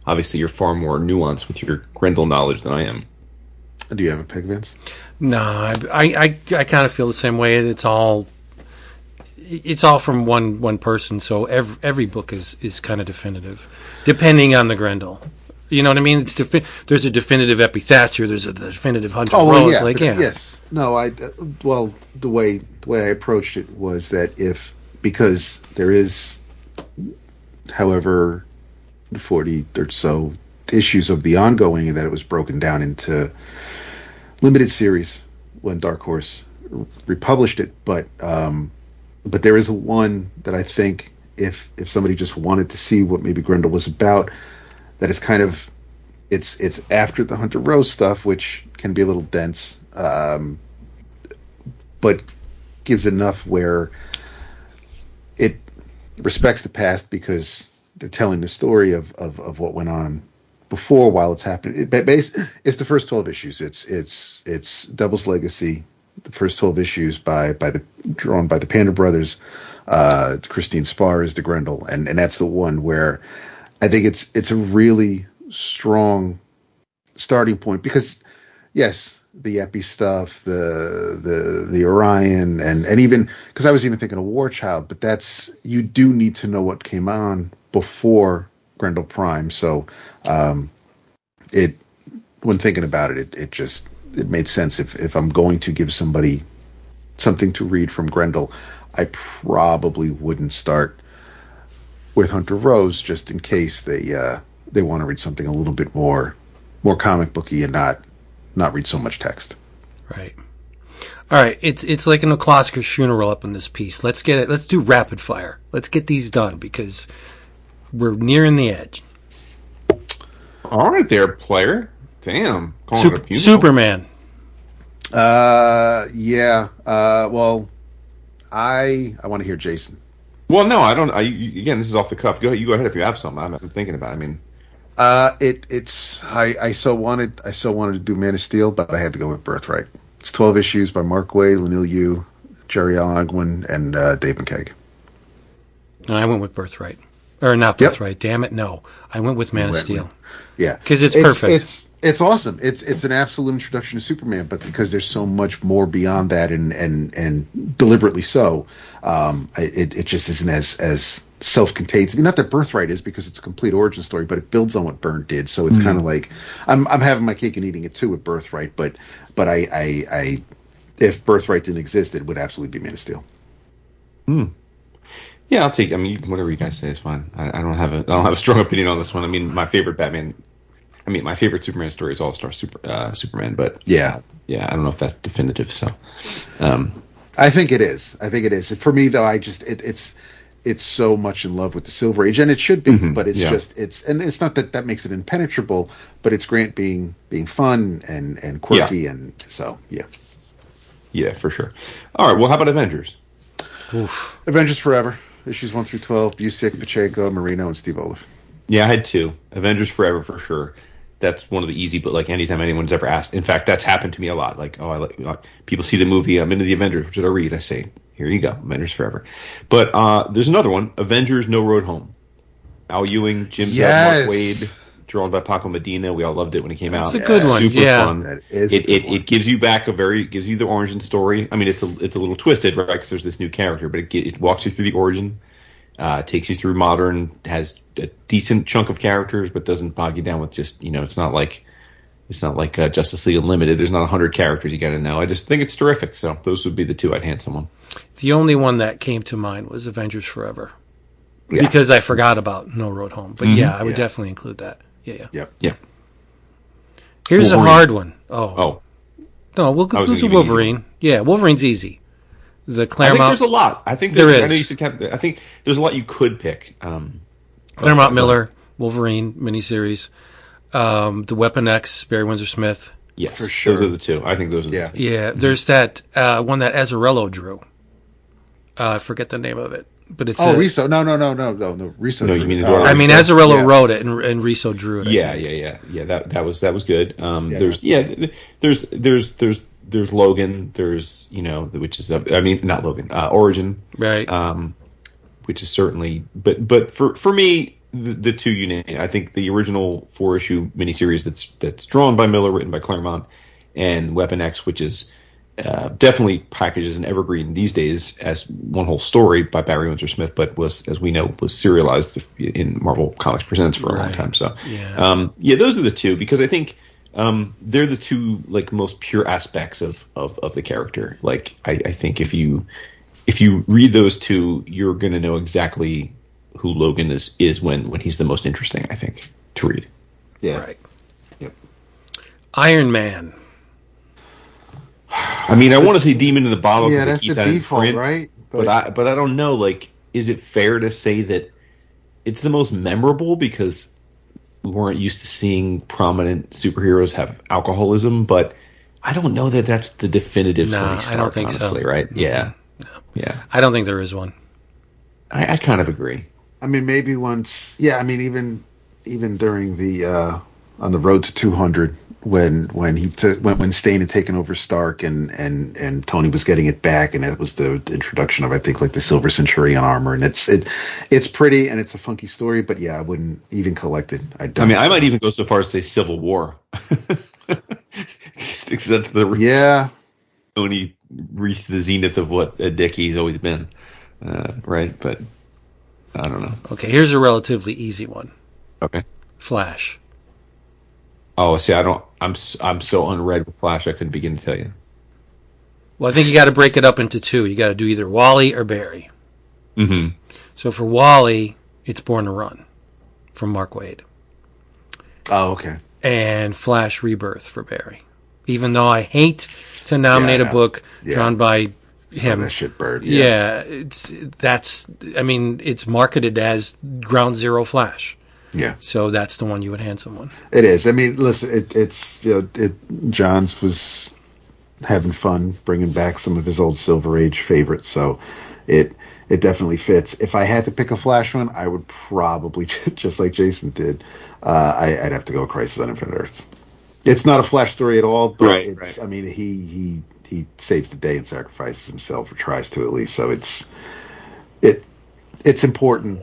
obviously, you're far more nuanced with your Grendel knowledge than I am. Do you have a pick, Vince? No, I kind of feel the same way. It's all from one person, so every book is kind of definitive, depending on the Grendel. You know what I mean? It's there's a definitive Epi Thatcher, there's a definitive Hunter Rose. Yes. No, well, the way I approached it was that because there is, however, 40 or so issues of the ongoing, and that it was broken down into limited series when Dark Horse republished it, but there is one that I think if somebody just wanted to see what maybe Grendel was about, that is kind of it's after the Hunter Rose stuff, which can be a little dense, but gives enough where it respects the past because they're telling the story of what went on before while it's happening. It's the first 12 issues. It's Devil's Legacy. The first 12 issues drawn by the Panda brothers. Christine Spar is the Grendel, and that's the one where I think it's a really strong starting point because yes, the Epi stuff, the Orion, and even because I was even thinking of War Child, but you do need to know what came on before Grendel Prime. So when thinking about it, it made sense. If I'm going to give somebody something to read from Grendel, I probably wouldn't start with Hunter Rose just in case they want to read something a little bit more comic booky and not read so much text. Right. All right. It's like an O'Closker funeral up in this piece. Let's get it. Let's do rapid fire. Let's get these done because we're nearing the edge. All right, there, player. Damn. Superman. Yeah. Well, I want to hear Jason. Well, no, I don't. Again, this is off the cuff. You go ahead if you have something. I'm thinking about it. I mean, I so wanted to do Man of Steel, but I had to go with Birthright. It's 12 issues by Mark Waid, Lanil Yu, Jerry L. Ogwin, and Dave McKeag. And I went with Birthright. Or not Birthright. Yep. Damn it, no. I went with Man of Steel. Yeah. Because it's perfect. It's awesome. It's an absolute introduction to Superman, but because there's so much more beyond that, and deliberately so, it just isn't as self-contained. I mean, not that Birthright is, because it's a complete origin story, but it builds on what Byrne did. So it's kind of like I'm having my cake and eating it too with Birthright. But I if Birthright didn't exist, it would absolutely be Man of Steel. Yeah, I'll take. I mean, whatever you guys say is fine. I don't have a strong opinion on this one. I mean, my favorite Superman story is All-Star Superman, but yeah, I don't know if that's definitive. So, I think it is. For me, though, it's so much in love with the Silver Age, and it should be. But it's not that makes it impenetrable, but it's Grant being fun and quirky, and so yeah, for sure. All right, well, how about Avengers? Oof. Avengers Forever, issues 1 through 12. Busiek, Pacheco, Marino, and Steve Olive. Yeah, I had 2. Avengers Forever for sure. That's one of the easy, but like anytime anyone's ever asked, in fact, that's happened to me a lot. Like, people see the movie, I'm into the Avengers, what should I read? I say, here you go, Avengers Forever. But there's another one, Avengers No Road Home. Al Ewing, Jim Zub, Mark Waid. drawn by Paco Medina. We all loved it when it came out. It's a good one. Super Yeah. fun. That is a good one. It gives you back gives you the origin story. I mean, it's a little twisted, right? Because there's this new character, but it walks you through the origin, takes you through modern, has a decent chunk of characters, but doesn't bog you down with just, it's not like Justice League Unlimited. There's not 100 characters you got to know. I just think it's terrific. So those would be the two I'd hand someone. The only one that came to mind was Avengers Forever. Yeah. Because I forgot about No Road Home. But yeah, I would definitely include that. Yeah. Yep. Yeah. Here's Wolverine. a hard one. Oh. No, we'll I was do gonna give Wolverine. Yeah, Wolverine's easy. The I think Claremont. there's a lot. I think There I is. know you said I think there's a lot you could pick. Claremont Miller, Wolverine miniseries. The Weapon X, Barry Windsor Smith. Yes, For sure. Those are the two. I think those are the two. Yeah, there's that one that Azzarello drew. I forget the name of it, but it's Riso. No. Riso. No, you mean Eduardo I mean, Riso? Azzarello wrote it, and Riso drew it. I Yeah. think. That was good. There's Logan. There's which is not Logan. Origin. Right. Which is certainly, but for me, the two I think the original 4-issue miniseries that's drawn by Miller, written by Claremont, and Weapon X, which is definitely packaged as an evergreen these days as one whole story by Barry Windsor Smith, but was, as we know, was serialized in Marvel Comics Presents for a long time. So those are the two, because I think they're the two most pure aspects of the character. I think if you read those two, you're going to know exactly who Logan is when he's the most interesting, I think, to read. Yeah. Right. Yep. Iron Man. I mean, I want to say Demon in the Bottle. Yeah, because they that's keep the that in default, print, right? But I don't know. Is it fair to say that it's the most memorable because we weren't used to seeing prominent superheroes have alcoholism? But I don't know that that's the definitive Tony Stark. I don't think honestly, so. right? Yeah. No. Yeah. I don't think there is one. I kind of agree. I mean, maybe once. Yeah, I mean, even during the on the road to 200, when Stain had taken over Stark and Tony was getting it back, and it was the introduction of, I think, the Silver Centurion armor, and it's pretty and it's a funky story, but yeah, I wouldn't even collect it. I might even go so far as to say Civil War. Except Tony reached the zenith of what a dick he's always been, right? But I don't know. Okay, here's a relatively easy one. Okay. Flash. Oh, see, I'm so unread with Flash, I couldn't begin to tell you. Well, I think you got to break it up into two. You got to do either Wally or Barry. Mm-hmm. So for Wally, it's Born to Run from Mark Waid. Oh, okay. And Flash Rebirth for Barry. Even though I hate to nominate a book drawn by him. Oh, that shit bird. Yeah, it's marketed as Ground Zero Flash. Yeah. So that's the one you would hand someone. It is. I mean, listen, Johns was having fun bringing back some of his old Silver Age favorites, so it definitely fits. If I had to pick a Flash one, I would probably, just like Jason did, I'd have to go Crisis on Infinite Earths. It's not a Flash story at all, but right. I mean, he saves the day and sacrifices himself, or tries to at least. So it's important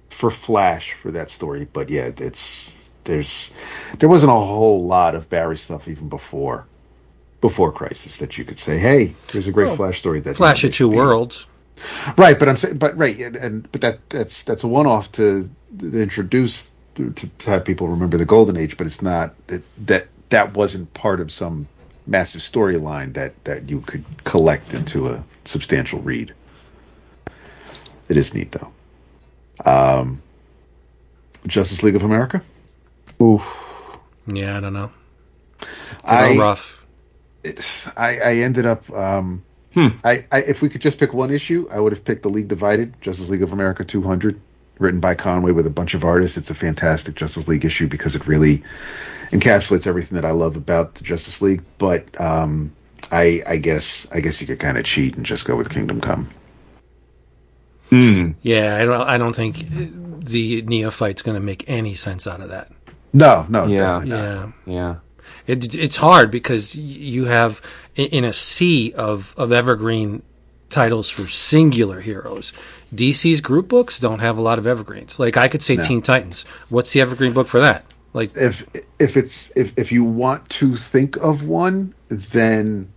for Flash for that story, but yeah, there wasn't a whole lot of Barry stuff even before Crisis that you could say, hey, there's a great Flash story. That Flash of Two Worlds, right? But I'm saying, but that's a one-off to introduce to have people remember the Golden Age, but it's not that wasn't part of some massive storyline that you could collect into a substantial read. It is neat though. Justice League of America. Oof. Yeah, I don't know. Rough. I ended up. If we could just pick one issue, I would have picked The League Divided, Justice League of America 200, written by Conway with a bunch of artists. It's a fantastic Justice League issue because it really encapsulates everything that I love about the Justice League. But I guess you could kind of cheat and just go with Kingdom Come. Yeah, I don't think the neophyte's going to make any sense out of that. No, Yeah. It's hard because you have, in a sea of evergreen titles for singular heroes, DC's group books don't have a lot of evergreens. Like, I could say Teen Titans. What's the evergreen book for that? Like, if you want to think of one, then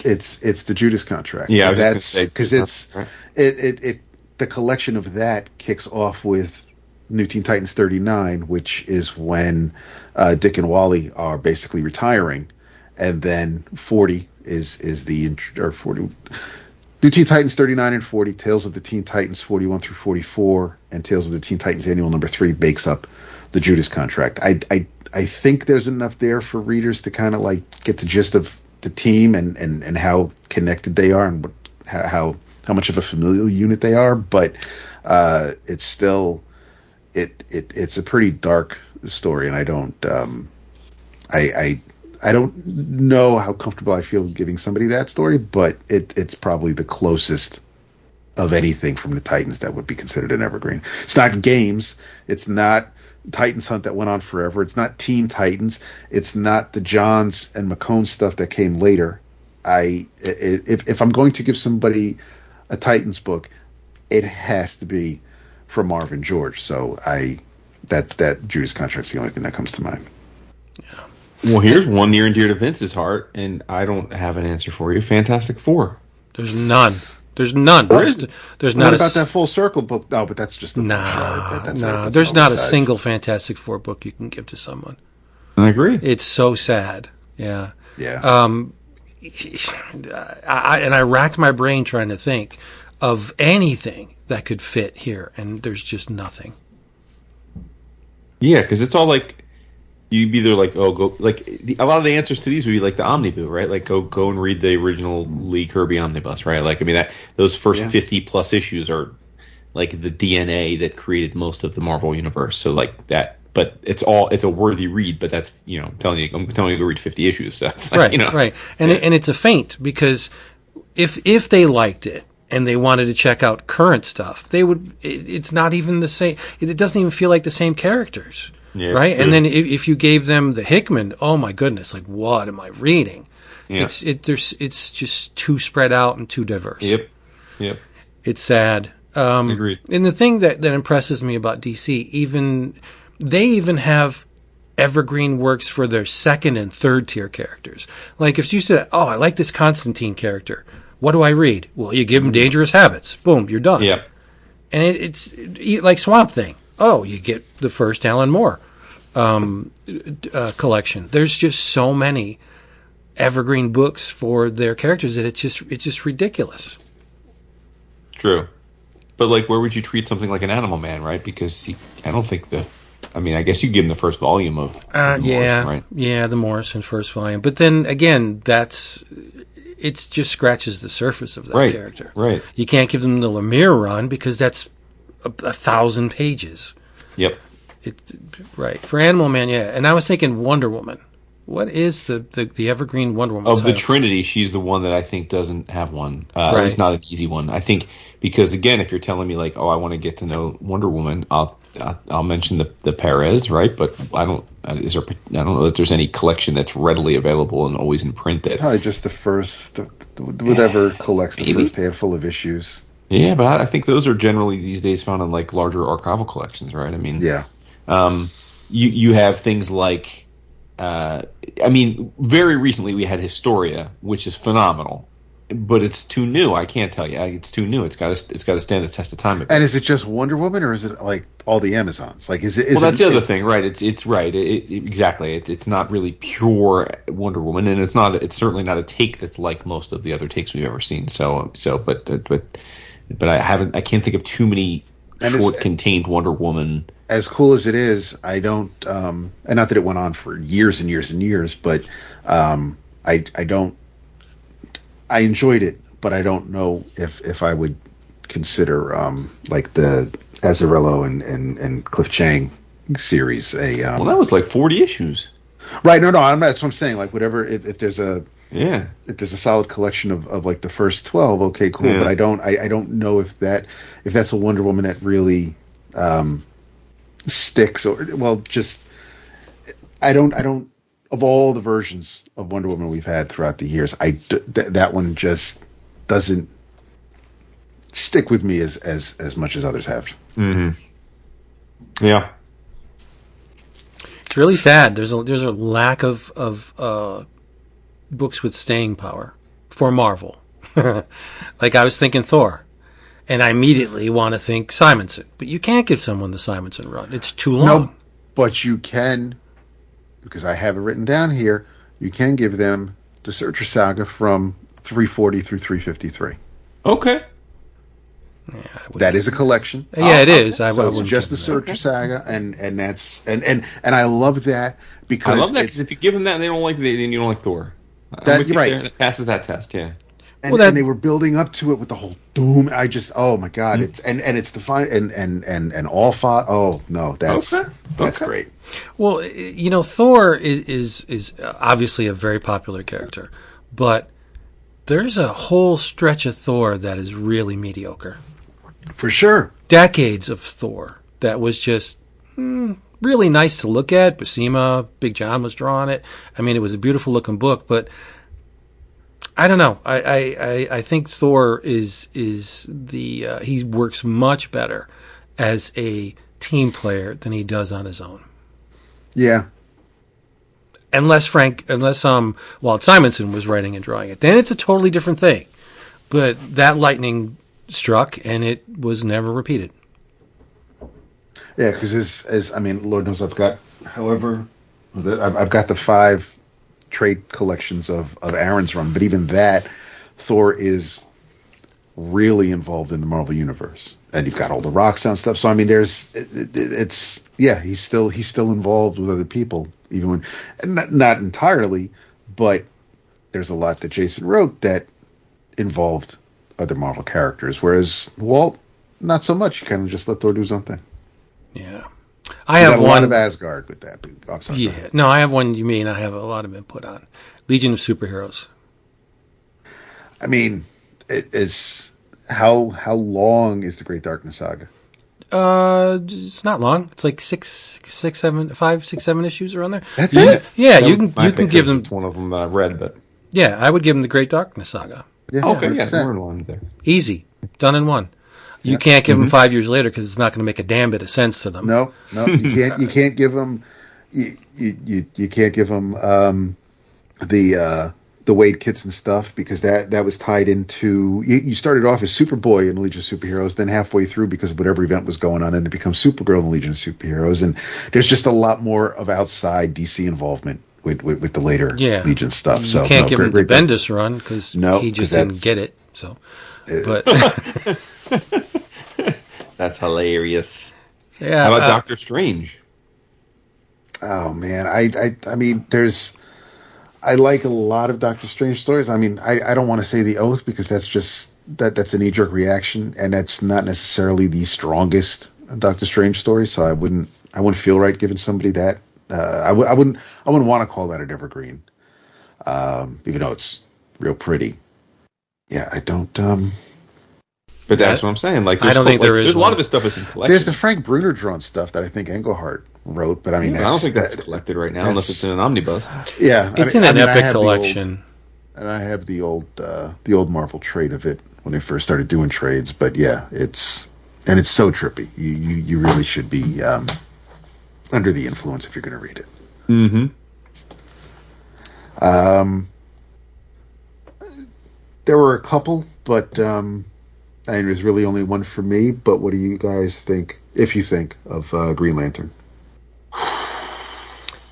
it's the Judas Contract. Yeah, I was that's just because gonna say, it the collection of that kicks off with New Teen Titans 39, which is when Dick and Wally are basically retiring, and then 40 is the 40. New Teen Titans 39 and 40, Tales of the Teen Titans 41 through 44, and Tales of the Teen Titans Annual number 3 makes up the Judas Contract. I think there's enough there for readers to kind of like get the gist of the team and how connected they are and how much of a familial unit they are, but it's still it's a pretty dark story, and I don't know how comfortable I feel giving somebody that story, but it's probably the closest of anything from the Titans that would be considered an evergreen. It's not games. It's not Titans Hunt that went on forever. It's not Teen Titans. It's not the Johns and McCone stuff that came later. If I'm going to give somebody a Titans book, it has to be from Marvin George. So that Judas Contract's the only thing that comes to mind. Yeah. Well, here's one near and dear to Vince's heart, and I don't have an answer for you. Fantastic Four. There's none. There's none. There's not what about that Full Circle book? No, but that's just that's there's not a single Fantastic Four book you can give to someone. I agree. It's so sad. Yeah. Yeah. I racked my brain trying to think of anything that could fit here, and there's just nothing. Yeah, because it's all like you'd be either like, oh, go like a lot of the answers to these would be like the Omniboo, right? Like go and read the original Lee Kirby Omnibus, right? Like I mean those first 50 plus issues are like the DNA that created most of the Marvel universe. So like that, but it's a worthy read. But that's I'm telling you to go read 50 issues. So it's like, right, right, and it's a feint because if they liked it and they wanted to check out current stuff, they would. It's not even the same. It doesn't even feel like the same characters. Yeah, right, and then if you gave them the Hickman, oh my goodness, like what am I reading? Yeah. It's just too spread out and too diverse. Yep. It's sad. Agreed. And the thing that impresses me about DC, they even have evergreen works for their second and third tier characters. Like if you said, "Oh, I like this Constantine character. What do I read?" Well, you give him Dangerous Habits. Boom, you're done. Yep. And it's like Swamp Thing. Oh, you get the first Alan Moore collection. There's just so many evergreen books for their characters that it's just ridiculous. True, but like, where would you treat something like an Animal Man, right? Because I don't think I guess you give him the first volume of Morrison, right? Yeah, the Morrison first volume. But then again, it just scratches the surface of that character. Right. You can't give them the Lemire run because that's 1,000 pages. Yep. Right. For Animal Man, yeah. And I was thinking Wonder Woman. What is the evergreen Wonder Woman of title? the Trinity? She's the one that I think doesn't have one. At least not an easy one. I think because again, if you're telling me like, oh, I want to get to know Wonder Woman, I'll mention the Perez, right? But I don't know that there's any collection that's readily available and always in print. Probably just the first, whatever collects the first handful of issues. Yeah, but I think those are generally these days found in like larger archival collections, right? I mean, yeah. You have things like, very recently we had Historia, which is phenomenal, but it's too new. I can't tell you, it's too new. It's got to stand the test of time. And is it just Wonder Woman, or is it like all the Amazons? Like, is it? Well, that's the other thing, right? It's right. Exactly. It's not really pure Wonder Woman, and it's certainly not a take that's like most of the other takes we've ever seen. But I can't think of too many short contained Wonder Woman. As cool as it is, I don't, and not that it went on for years and years and years, but I enjoyed it, but I don't know if I would consider like the Azzarello and Cliff Chang series well, that was like 40 issues. Right? No, that's what I'm saying. Like whatever, if there's a if there's a solid collection of like the first 12, okay, cool. Yeah. But I don't know if that's a Wonder Woman that really sticks, or just I don't of all the versions of Wonder Woman we've had throughout the years, that one just doesn't stick with me as much as others have. Mm-hmm. Yeah, It's really sad. There's a lack of books with staying power for Marvel. Like I was thinking Thor, and I immediately want to think Simonson, but you can't give someone the Simonson run. It's too long. No, but you can, because I have it written down here. You can give them the Searcher Saga from 340 through 353. Okay. Yeah, that is a collection. Yeah, it is. So it's just the Searcher Saga, and that's and I love that because I love that because if you give them that and they don't like it, then you don't like Thor. That, you're right. It passes that test, yeah. And, and they were building up to it with the whole Doom. I just, oh my God, it's it's the fine and all five. Oh no, that's great. Well, you know, Thor is obviously a very popular character, but there's a whole stretch of Thor that is really mediocre. For sure. Decades of Thor that was just really nice to look at. Buscema, Big John was drawing it. I mean, it was a beautiful looking book, but I don't know. I think Thor is the he works much better as a team player than he does on his own. Yeah. Unless Walt Simonson was writing and drawing it, then it's a totally different thing. But that lightning struck, and it was never repeated. Yeah, because as I mean, Lord knows I've got the 5 trade collections of Aaron's run, but even that, Thor is really involved in the Marvel universe, and you've got all the Rocksound stuff. So I mean, he's still involved with other people, even when not entirely, but there's a lot that Jason wrote that involved other Marvel characters, whereas Walt, not so much. You kind of just let Thor do something. Yeah. I have a lot of Asgard with that. Yeah. No, I have one you mean. I have a lot of input on Legion of Superheroes. I mean, how long is the Great Darkness Saga? It's not long. It's like 5, 6, 7 issues around there. That's it. Yeah, you can give them. It's one of them that I've read, but yeah, I would give them the Great Darkness Saga. Yeah, okay, 100%. Yeah, we're in line there. Easy, done in one. You can't give them 5 years later because it's not going to make a damn bit of sense to them. No, you can't. You can't give them. You can't give them the Wade kits and stuff because that was tied into. You started off as Superboy in the Legion of Superheroes, then halfway through because of whatever event was going on, and it becomes Supergirl in the Legion of Superheroes, and there's just a lot more of outside DC involvement with the later Legion stuff. So you can't give him the Bendis run because he just didn't get it. So, but. That's hilarious. So, yeah, how about Doctor Strange? Oh man, I mean, I like a lot of Doctor Strange stories. I mean, I don't want to say the Oath because that's just that's a knee-jerk reaction, and that's not necessarily the strongest Doctor Strange story. So I wouldn't feel right giving somebody that. I wouldn't want to call that an evergreen, even though it's real pretty. Yeah, I don't. But that's what I'm saying. Like, I don't think there is. There's a lot of his stuff is in collection. There's the Frank Bruner drawn stuff that I think Englehart wrote, but I mean, I don't think that's collected right now unless it's in an omnibus. Yeah, it's in an Epic collection. And I have the old Marvel trade of it when they first started doing trades. But yeah, it's so trippy. You really should be under the influence if you're going to read it. Mm-hmm. There were a couple, but. And there's really only one for me, but what do you guys think, if you think, of Green Lantern?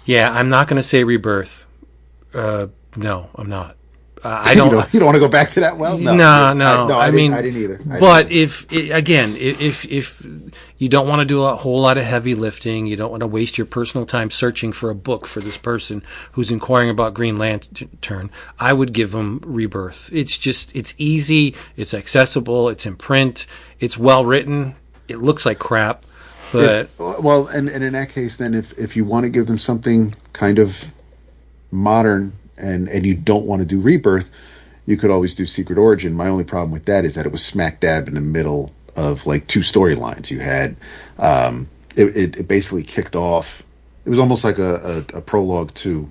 Yeah, I'm not going to say Rebirth. No, I'm not. I don't. You don't want to go back to that well? No. I didn't either. But if you don't want to do a whole lot of heavy lifting, you don't want to waste your personal time searching for a book for this person who's inquiring about Green Lantern, I would give them Rebirth. It's easy, it's accessible, it's in print, it's well written, it looks like crap, but and in that case, then if you want to give them something kind of modern. And you don't want to do Rebirth, you could always do Secret Origin. My only problem with that is that it was smack dab in the middle of like 2 storylines. You had it basically kicked off. It was almost like a prologue to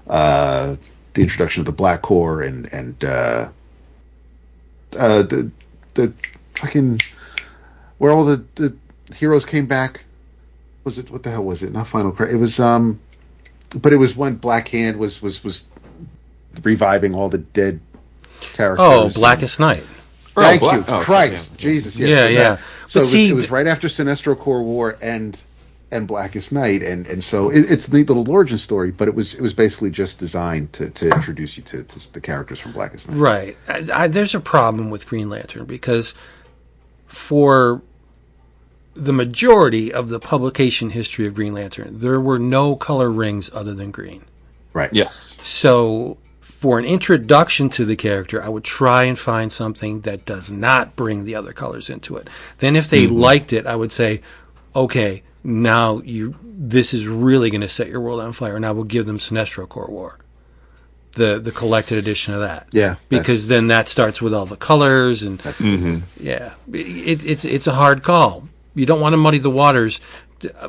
the introduction of the Black Corps and the fucking where all the heroes came back was it? What the hell was it? Not Final Crash. It was but it was when Black Hand was reviving all the dead characters. Oh, Blackest Night. Thank you, Christ, Jesus, yes. Yeah. So But it was right after Sinestro Corps War and Blackest Night, and so it's a neat little origin story, but it was basically just designed to introduce you to the characters from Blackest Night. Right. There's a problem with Green Lantern because for the majority of the publication history of Green Lantern, there were no color rings other than green. Right. Yes. So for an introduction to the character, I would try and find something that does not bring the other colors into it. Then if they liked it, I would say, okay, now this is really going to set your world on fire. Now we'll give them Sinestro Corps War, the collected edition of that. Yeah. Because then that starts with all the colors and yeah, it's a hard call. You don't want to muddy the waters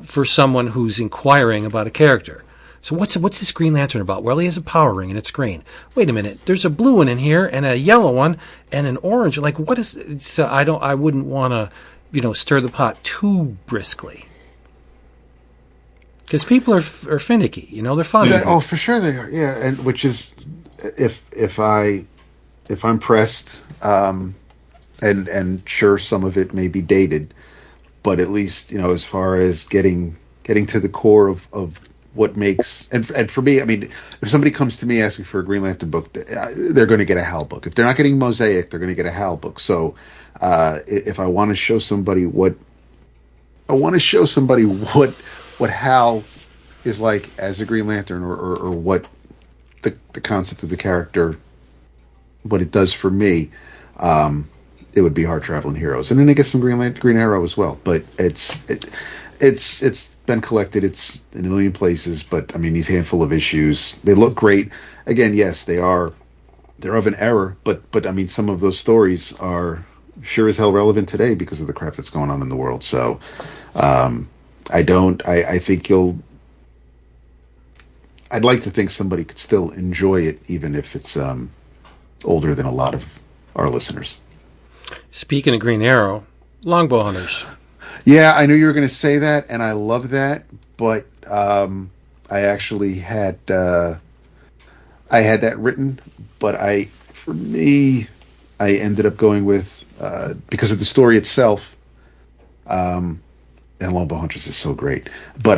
for someone who's inquiring about a character. So what's this Green Lantern about? Well, he has a power ring and it's green. Wait a minute, there's a blue one in here and a yellow one and an orange. Like, what is? So I wouldn't want to, stir the pot too briskly. Because people are finicky, they're funny. Oh, for sure they are. Yeah, and which is if I'm pressed, and sure some of it may be dated, but at least as far as getting to the core of what makes and for me, I mean, if somebody comes to me asking for a Green Lantern book, they're going to get a Hal book. If they're not getting Mosaic, they're going to get a Hal book. So if I want to show somebody what Hal is like as a Green Lantern, or what the concept of the character, what it does for me, it would be Hard Traveling Heroes, and then I get some Green Arrow as well. But it's been collected. It's in a million places. But I mean, these handful of issues, they look great. Again, yes, they're of an era, but I mean, some of those stories are sure as hell relevant today because of the crap that's going on in the world. So. I think I'd like to think somebody could still enjoy it, even if it's older than a lot of our listeners. Speaking of Green Arrow, Longbow Hunters. Yeah, I knew you were going to say that, and I love that, but I actually had I had that written, but for me, I ended up going with because of the story itself. And Longbow Hunters is so great. But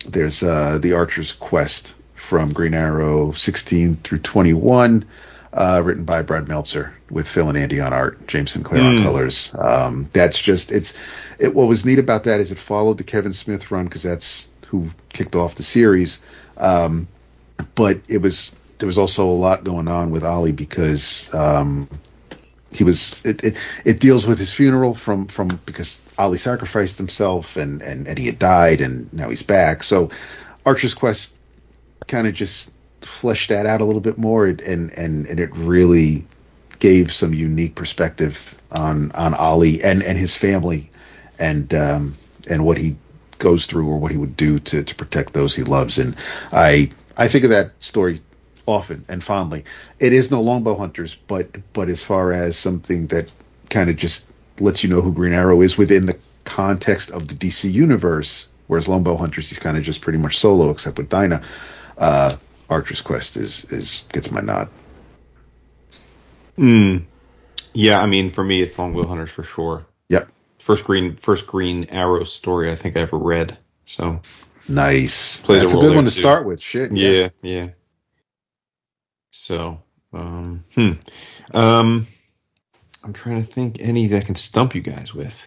there's the Archer's Quest from Green Arrow 16 through 21, written by Brad Meltzer with Phil and Andy on art, James Sinclair on colors. That's just what was neat about that is it followed the Kevin Smith run because that's who kicked off the series. But there was also a lot going on with Ollie because it deals with his funeral from because Ollie sacrificed himself and he had died and now he's back. So Archer's Quest kind of just fleshed that out a little bit more and it really gave some unique perspective on Ollie and his family and what he goes through or what he would do to protect those he loves. And I think of that story often and fondly. It is no Longbow Hunters, but as far as something that kind of just lets you know who Green Arrow is within the context of the DC universe, whereas Longbow Hunters he's kind of just pretty much solo except with Dinah. Archer's Quest is gets my nod. Yeah, I mean for me it's Longbow Hunters for sure. Yep. First Green Arrow story I think I ever read. So nice. That's a good one to start with. Shit. Yeah. So, I'm trying to think any that can stump you guys with.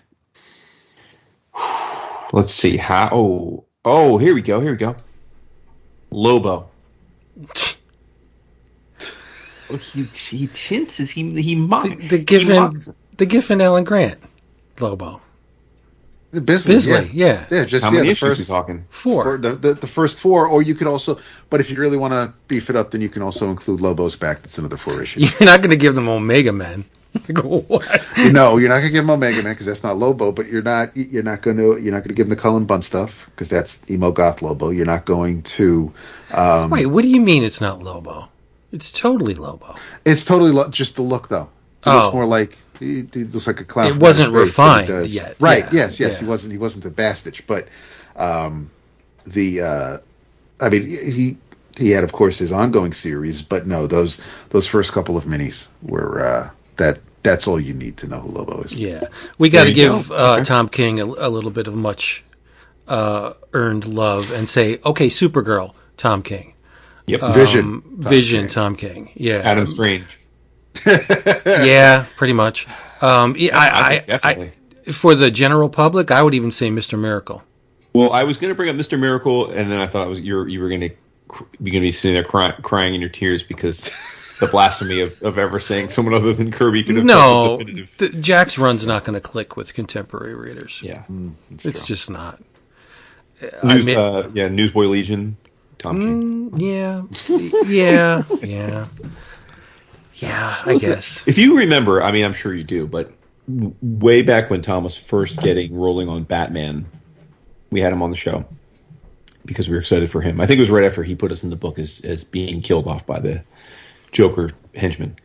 Let's see how. Oh, here we go. Lobo. He chintzes. He mocks. The Giffen Alan Grant Lobo. Bisley, yeah. Just how many the issues first we talking? 4. The first 4, or you could also. But if you really want to beef it up, then you can also include Lobo's back. That's another 4 issues. You're not going to give them Omega Men. What? No, you're not going to give him Omega Man because that's not Lobo. But you're not going to give him the Cullen Bunn stuff because that's emo goth Lobo. You're not going to. Wait, what do you mean it's not Lobo? It's totally Lobo. It's totally just the look though. He looks more like. He looks like a clown. It wasn't refined yet. Right? Yeah. Yes. Yeah. He wasn't the Bastich, but I mean, he had, of course, his ongoing series, but no, those first couple of minis were that's all you need to know who Lobo is. Yeah, we got to give Okay. Tom King a little bit of much earned love and say, okay, Supergirl, Tom King. Yep. Vision, Tom King. Yeah. Adam Strange. Yeah, pretty much. Yeah, I think definitely. For the general public, I would even say Mr. Miracle. Well, I was going to bring up Mr. Miracle, and then I thought you were going to be sitting there crying in your tears because the blasphemy of ever saying someone other than Kirby could have No, done the definitive. Jack's run's not going to click with contemporary readers. Yeah. It's just not. Newsboy Legion, Tom King. Yeah, I guess. If you remember, I mean, I'm sure you do, but way back when Tom was first getting rolling on Batman, we had him on the show because we were excited for him. I think it was right after he put us in the book as being killed off by the Joker henchman.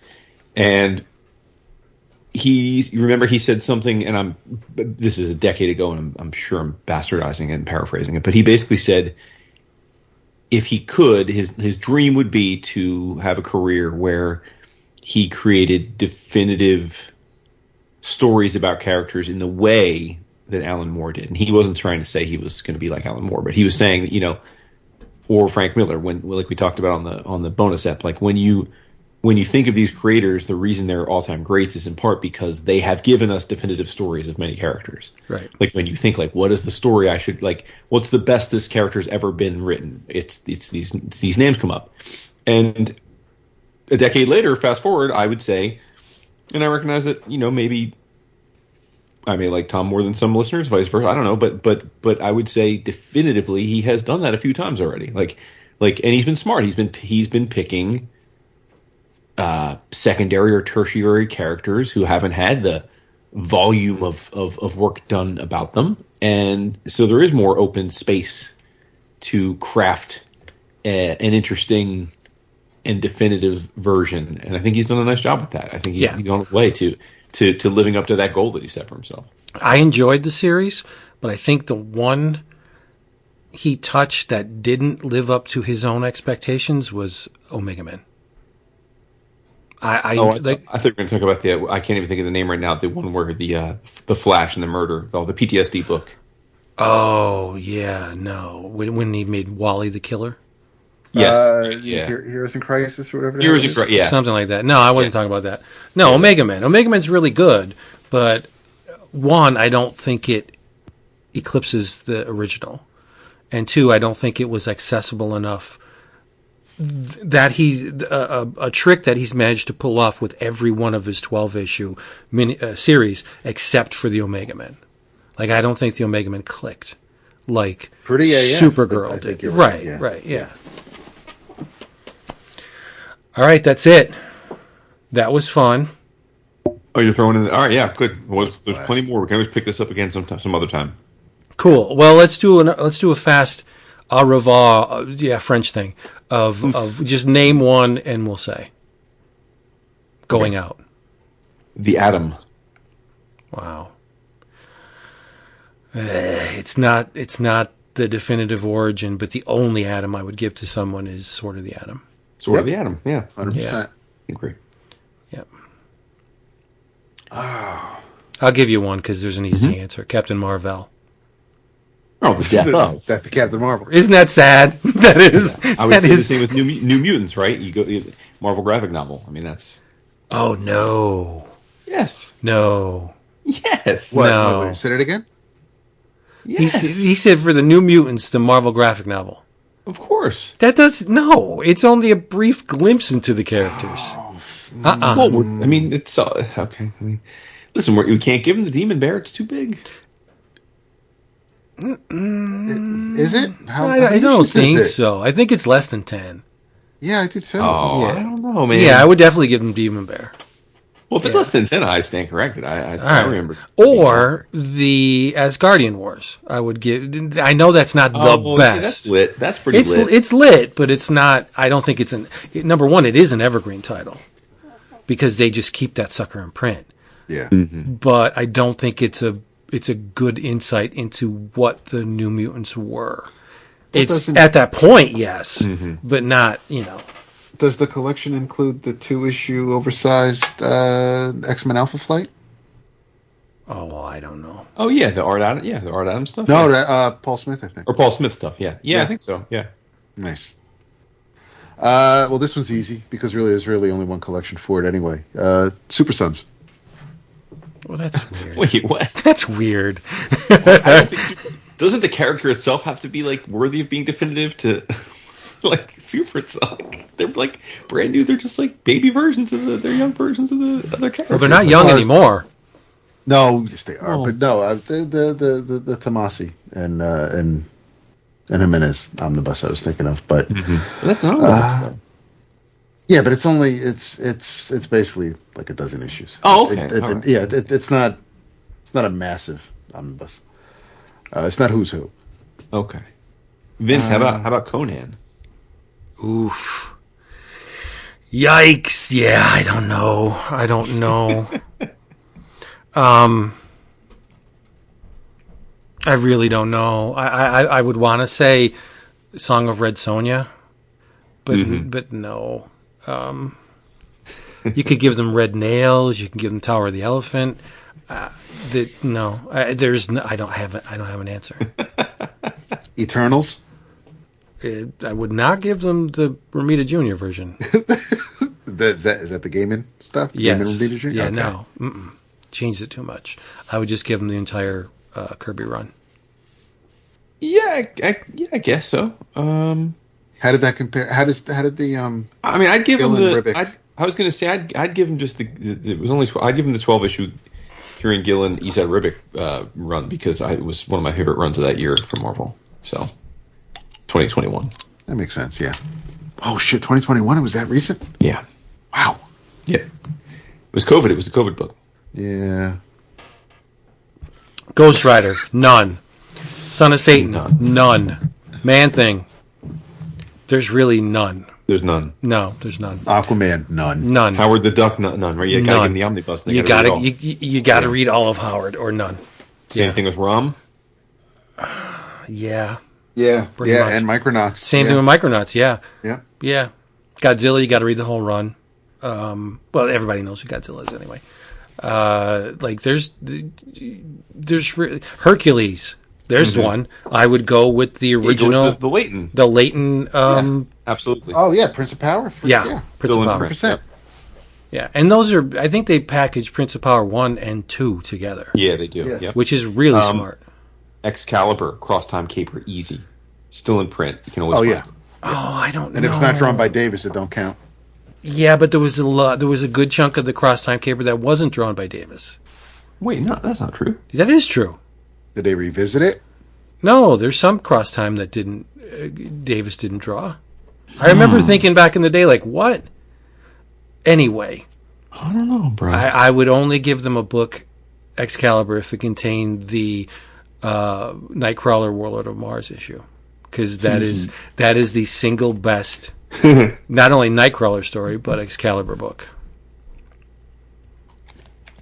And you remember he said something, and this is a decade ago, and I'm sure I'm bastardizing it and paraphrasing it, but he basically said if he could, his dream would be to have a career where he created definitive stories about characters in the way that Alan Moore did. And he wasn't trying to say he was going to be like Alan Moore, but he was saying that, or Frank Miller, when, like we talked about on the bonus ep, like when you think of these creators, the reason they're all-time greats is in part because they have given us definitive stories of many characters. Right. Like when you think, like, what is the story I should, like, what's the best this character's ever been written? It's these names come up. And a decade later, fast forward, I would say, and I recognize that, maybe I may like Tom more than some listeners, vice versa. I don't know, but I would say definitively he has done that a few times already. Like, and he's been smart. He's been picking secondary or tertiary characters who haven't had the volume of work done about them, and so there is more open space to craft an interesting and definitive version. And I think he's done a nice job with that. I think he's on his way to living up to that goal that he set for himself. I enjoyed the series, but I think the one he touched that didn't live up to his own expectations was Omega Man. I thought you were going to talk about I can't even think of the name right now, the one where the Flash and the murder, the PTSD book. Oh, yeah, no. When he made Wally the Killer? Yes. Heroes in Crisis or whatever. Heroes in Crisis, yeah. Something like that. No, I wasn't talking about that. No, Omega Man. Omega Man's really good, but one, I don't think it eclipses the original. And two, I don't think it was accessible enough that a trick that he's managed to pull off with every one of his 12-issue series, except for the Omega Man. Like, I don't think the Omega Man clicked like Supergirl did. Right, yeah. All right, that's it. That was fun. Oh, you're throwing in. All right, yeah, good. Well, there's plenty more. We can always pick this up again some other time. Cool. Well, let's do a fast au revoir, French thing of just name one and we'll say going out. The Atom. Wow. It's not the definitive origin, but the only Atom I would give to someone is Sword of the Atom. Sword of the Atom, yeah, 100%. Agree. Yep. I'll give you one because there's an easy answer. Captain Marvel. Oh, the death of. That's the Captain Marvel. Isn't that sad? That is. Yeah. I would say the same with New Mutants, right? You go Marvel graphic novel. I mean, that's. Oh no. Yes. No. Yes. What? No. Wait, say it again. Yes. He said for the New Mutants, the Marvel graphic novel. Of course. No. It's only a brief glimpse into the characters. Well, I mean, it's okay. I mean, listen, we can't give him the Demon Bear. It's too big. Is it? I don't think so. I think it's less than 10. Yeah, I do too. Oh, yeah. I don't know, man. Yeah, I would definitely give him Demon Bear. Well, if it's less than 10, I stand corrected. I remember. Or the Asgardian Wars. I would give. I know that's not the best. Yeah, that's lit. That's pretty lit. It's lit, but it's not. I don't think it's number one. It is an evergreen title because they just keep that sucker in print. Yeah. But I don't think it's a it's a good insight into what the New Mutants were. That It's doesn't- at that point, yes, but not, Does the collection include the 2-issue oversized X-Men Alpha Flight? Oh, well, I don't know. Oh yeah, the Art Adams stuff. No, yeah. Paul Smith, I think. Or Paul Smith stuff. Yeah. Yeah. I think so. Yeah. Nice. Well, this one's easy because there's really only one collection for it anyway. Super Sons. Well, that's weird. Wait, what? That's weird. I don't think doesn't the character itself have to be like worthy of being definitive to like Super Sonic? They're like brand new. They're just like baby versions of they're young versions of the other characters. Well, they're not young anymore. No, yes they are, Oh. but no, the Tomasi and Jimenez omnibus I was thinking of, but That's an omnibus though. yeah, but it's basically like a dozen issues. Oh, okay. All right. Yeah, it's not a massive omnibus. It's not Who's Who. Okay. Vince, how about Conan? Oof. Yikes. Yeah, I don't know. I really don't know. I would want to say Song of Red Sonja, but no. You could give them Red Nails. You can give them Tower of the Elephant. I don't have an answer. Eternals. I would not give them the Ramita Jr. version. Is that the Gaiman stuff? Yes. Gaiman Ramita Jr.? Yeah, Okay. no. Mm-mm. Changed it too much. I would just give them the entire Kirby run. Yeah, I guess so. How did that compare? How did the I mean, I'd give him Gill and the. Ribic. I was going to say I'd give him just it was only I'd give him the 12-issue Kieran Gillen Esad Ribic run because it was one of my favorite runs of that year for Marvel. So 2021. That makes sense. Yeah. Oh shit! 2021. It was that recent? Yeah. Wow. Yeah. It was COVID. It was a COVID book. Yeah. Ghost Rider, none. Son of Satan, None. none. Man Thing, there's really none. There's none. No, there's none. Aquaman. None. None. Howard the Duck, none. Right? You got to give None. him the omnibus. and You they got read to all. you got to read all of Howard or none. Same Yeah. thing with Rom. Yeah. Yeah. Pretty Yeah. much. And Micronauts. Same yeah. thing with Micronauts. Yeah. Yeah. Yeah. Godzilla, you got to read the whole run. Well, everybody knows who Godzilla is anyway. Like there's Hercules. There's one. I would go with the original, the Leighton. the Leighton. Absolutely. Oh yeah, Prince of Power. Yeah, Prince Still of in Power. print. 100%. Yeah, and those are. I think they package Prince of Power 1 and 2 together, Yeah, they do. Yes. Yep. which is really smart. Excalibur, Cross Time Caper, easy. Still in print. You can always Oh buy yeah. it. Oh, I don't know. And if it's not drawn by Davis, it don't count. Yeah, but there was a lot. There was a good chunk of the Cross Time Caper that wasn't drawn by Davis. Wait, no, that's not true. That is true. Did they revisit it? No, there's some Cross Time that didn't. Davis didn't draw. I remember thinking back in the day, like, what? Anyway, I don't know, bro. I would only give them a book, Excalibur, if it contained the Nightcrawler Warlord of Mars issue, because that is the single best, not only Nightcrawler story but Excalibur book.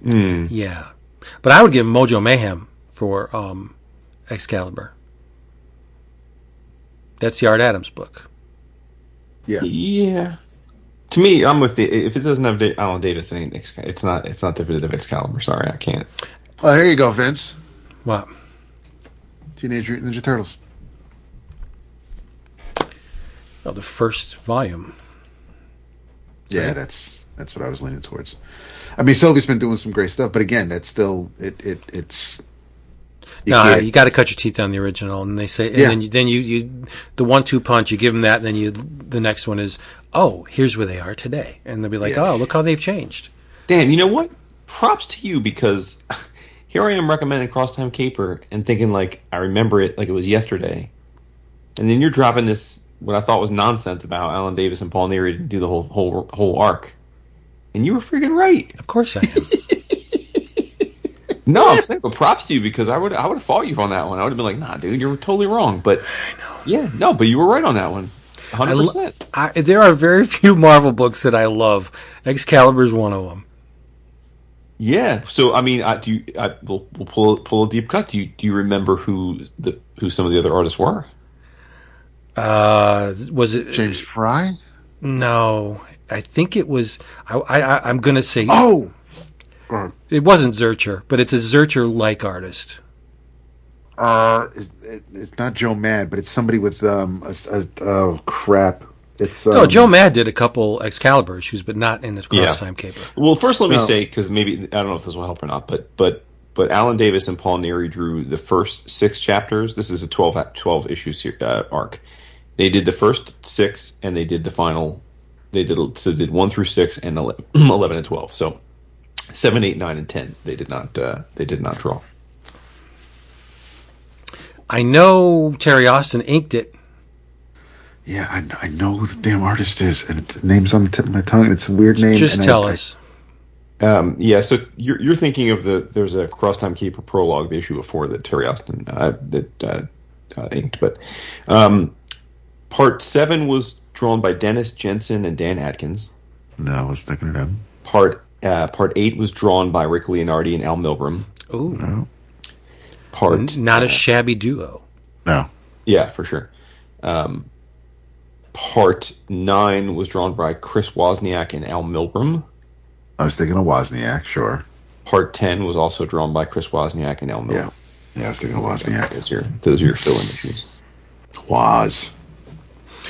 Yeah, but I would give Mojo Mayhem for Excalibur. That's the Art Adams book. Yeah. Yeah. To me, I'm with the. If it doesn't have Alan Davis, it ain't it's not definitive Excalibur. Sorry, I can't. Oh, here you go, Vince. What? Teenage Mutant Ninja Turtles. Oh, the first volume. Yeah, Right. that's what I was leaning towards. I mean, Sylvie's been doing some great stuff, but again, that's still it's. No, can't- you got to cut your teeth on the original, and they say, and Yeah. then you the 1-2 punch. You give them that, and then the next one is, oh, here's where they are today, and they'll be like, Yeah. oh, look how they've changed. Dan, you know what? Props to you because here I am recommending Cross Time Caper and thinking like I remember it like it was yesterday, and then you're dropping this what I thought was nonsense about Alan Davis and Paul Neary to do the whole arc, and you were freaking right. Of course I am. No, I'm saying, but props to you because I would have fought you on that one. I would have been like, nah, dude, you're totally wrong. But I know. Yeah, no, but you were right on that one. 100%. There are very few Marvel books that I love. Excalibur's one of them. Yeah. So I mean, we'll pull a deep cut. Do you remember who some of the other artists were? Was it James Fry? No, I think it was. I'm going to say. Oh, It wasn't Zurcher, but it's a Zurcher-like artist. it's not Joe Mad, but it's somebody with oh crap. It's No, Joe Mad did a couple Excalibur issues, but not in the Cross Time Caper. Well, first let me No. say, because maybe I don't know if this will help or not, but Alan Davis and Paul Neary drew the first 6 chapters. This is a 12 issue arc. They did the first 6, and they did the final. They did 1 through 6 and 11 and 12. So 7, 8, 9, and 10. They did not draw. I know Terry Austin inked it. Yeah, I know who the damn artist is, and the name's on the tip of my tongue. And it's a weird name. Just and tell us. Yeah, so you're thinking of there's a Cross Time Keeper prologue, the issue before that Terry Austin inked, but part 7 was drawn by Dennis Jensen and Dan Atkins. No, I was thinking of him. Part 8 was drawn by Rick Leonardi and Al Milgrom. Ooh, No, not a shabby duo. no. Yeah, for sure. Part 9 was drawn by Chris Wozniak and Al Milgrom. I was thinking of Wozniak. Sure. Part 10 was also drawn by Chris Wozniak and Al Milgrom. Yeah, I was thinking of Wozniak. Those are your fill-in issues. Woz.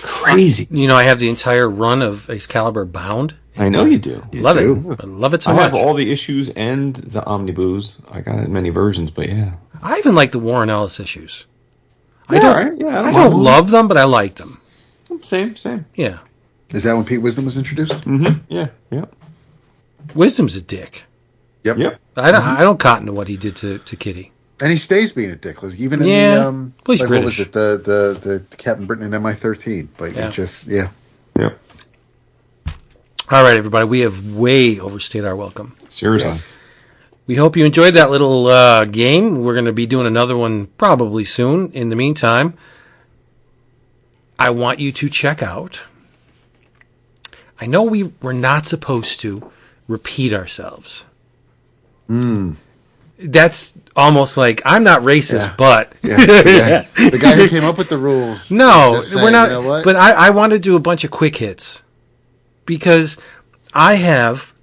Crazy. You know, I have the entire run of Excalibur bound. I know you do. Love do? it. I love it so I much. have all the issues and the omnibus. I got it in many versions, but yeah. I even like the Warren Ellis issues. I Yeah, don't. all right. Yeah, I don't love them, but I like them. Same. Yeah. Is that when Pete Wisdom was introduced? Mm-hmm. Yeah. Wisdom's a dick. Yep. I don't cotton to what he did to Kitty. And he stays being a dick. Like, even in Yeah. the Well, he's like, what was British. it? The Captain Britain in MI-13. Like, Yeah. it just yeah. Yep. All right, everybody. We have way overstayed our welcome. Seriously. Yes. We hope you enjoyed that little game. We're going to be doing another one probably soon. In the meantime, I want you to check out. I know we're not supposed to repeat ourselves. That's almost like I'm not racist, Yeah. but Yeah. The guy who came up with the rules. no, just saying, we're not. You know what? But I want to do a bunch of quick hits because I have,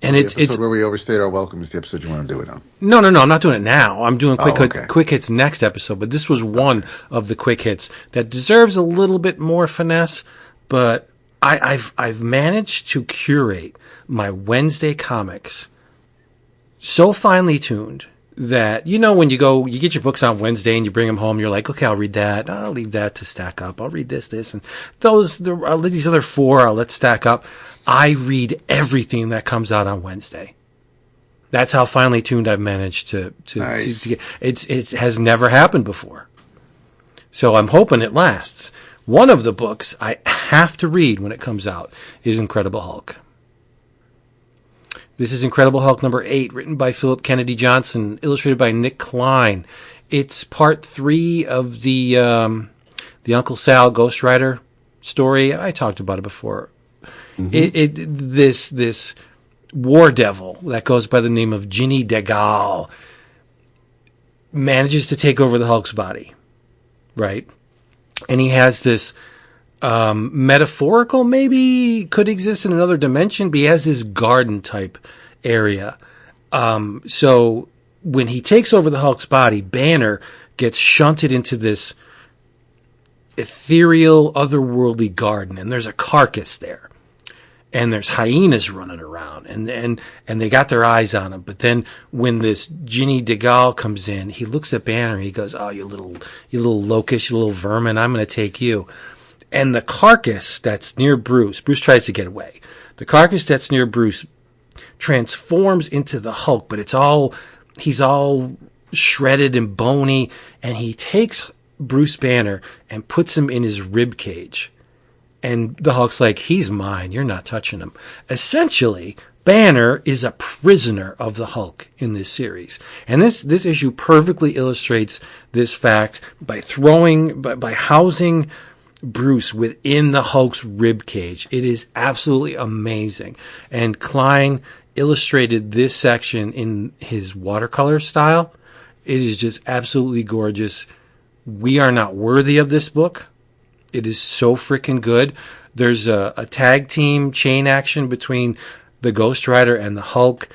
and the it's episode where we overstayed our welcome is the episode you want to do it on. No, I'm not doing it now. I'm doing okay. quick hits next episode. But this was one of the quick hits that deserves a little bit more finesse. But I've managed to curate my Wednesday comics so finely tuned that, you know, when you get your books on Wednesday and you bring them home, you're like, okay, I'll read that. I'll leave that to stack up. I'll read this, and these other 4 I'll let stack up. I read everything that comes out on Wednesday. That's how finely tuned I've managed to Nice. get. It has never happened before. So I'm hoping it lasts. One of the books I have to read when it comes out is Incredible Hulk. This is Incredible Hulk number 8, written by Philip Kennedy Johnson, illustrated by Nick Klein. It's part 3 of the Uncle Sal Ghost Rider story. I talked about it before. This war devil that goes by the name of Ginny Degal manages to take over the Hulk's body, right? And he has this metaphorical, maybe could exist in another dimension, but he has this garden type area. So when he takes over the Hulk's body, Banner gets shunted into this ethereal, otherworldly garden, and there's a carcass there. And there's hyenas running around, and they got their eyes on him. But then when this Ginny Degal comes in, he looks at Banner and he goes, "Oh, you little locust, you little vermin, I'm going to take you." And the carcass that's near Bruce tries to get away. The carcass that's near Bruce transforms into the Hulk, but he's all shredded and bony, and he takes Bruce Banner and puts him in his rib cage. And the Hulk's like, he's mine. You're not touching him. Essentially, Banner is a prisoner of the Hulk in this series. And this issue perfectly illustrates this fact by housing Bruce within the Hulk's rib cage. It is absolutely amazing. And Klein illustrated this section in his watercolor style. It is just absolutely gorgeous. We are not worthy of this book. It is so freaking good. There's a tag team chain action between the Ghost Rider and the Hulk.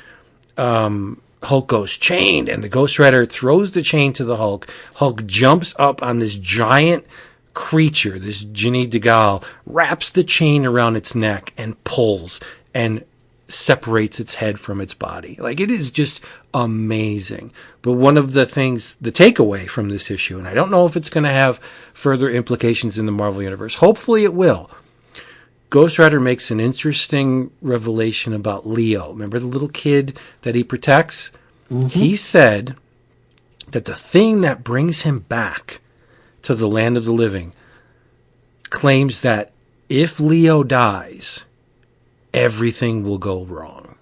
Hulk goes chained, and the Ghost Rider throws the chain to the Hulk. Hulk jumps up on this giant creature, this Ginny DeGal, wraps the chain around its neck and pulls and separates its head from its body. Like, it is just amazing. But one of the things, the takeaway from this issue, and I don't know if it's going to have further implications in the Marvel Universe. Hopefully it will. Ghost Rider makes an interesting revelation about Leo. Remember the little kid that he protects? Mm-hmm. He said that the thing that brings him back to the land of the living claims that if Leo dies, everything will go wrong.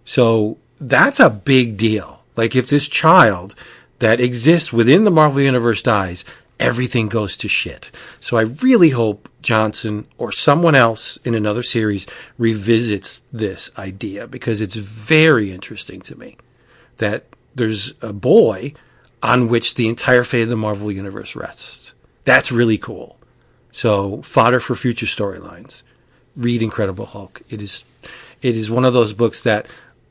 So that's a big deal. Like, if this child that exists within the Marvel Universe dies, everything goes to shit. So I really hope Johnson or someone else in another series revisits this idea, because it's very interesting to me that there's a boy on which the entire fate of the Marvel Universe rests. That's really cool. So fodder for future storylines. Read Incredible Hulk. It is one of those books that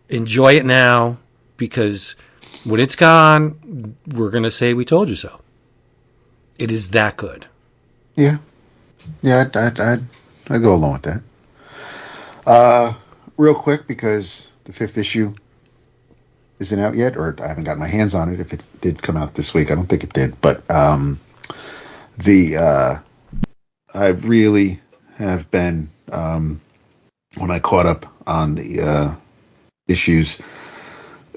enjoy it now, because when it's gone, we're going to say we told you so. It is that good. Yeah. Yeah, I'd go along with that. Real quick, because the 5th issue isn't out yet, or I haven't gotten my hands on it. If it did come out this week, I don't think it did. But I really have been, when I caught up on the issues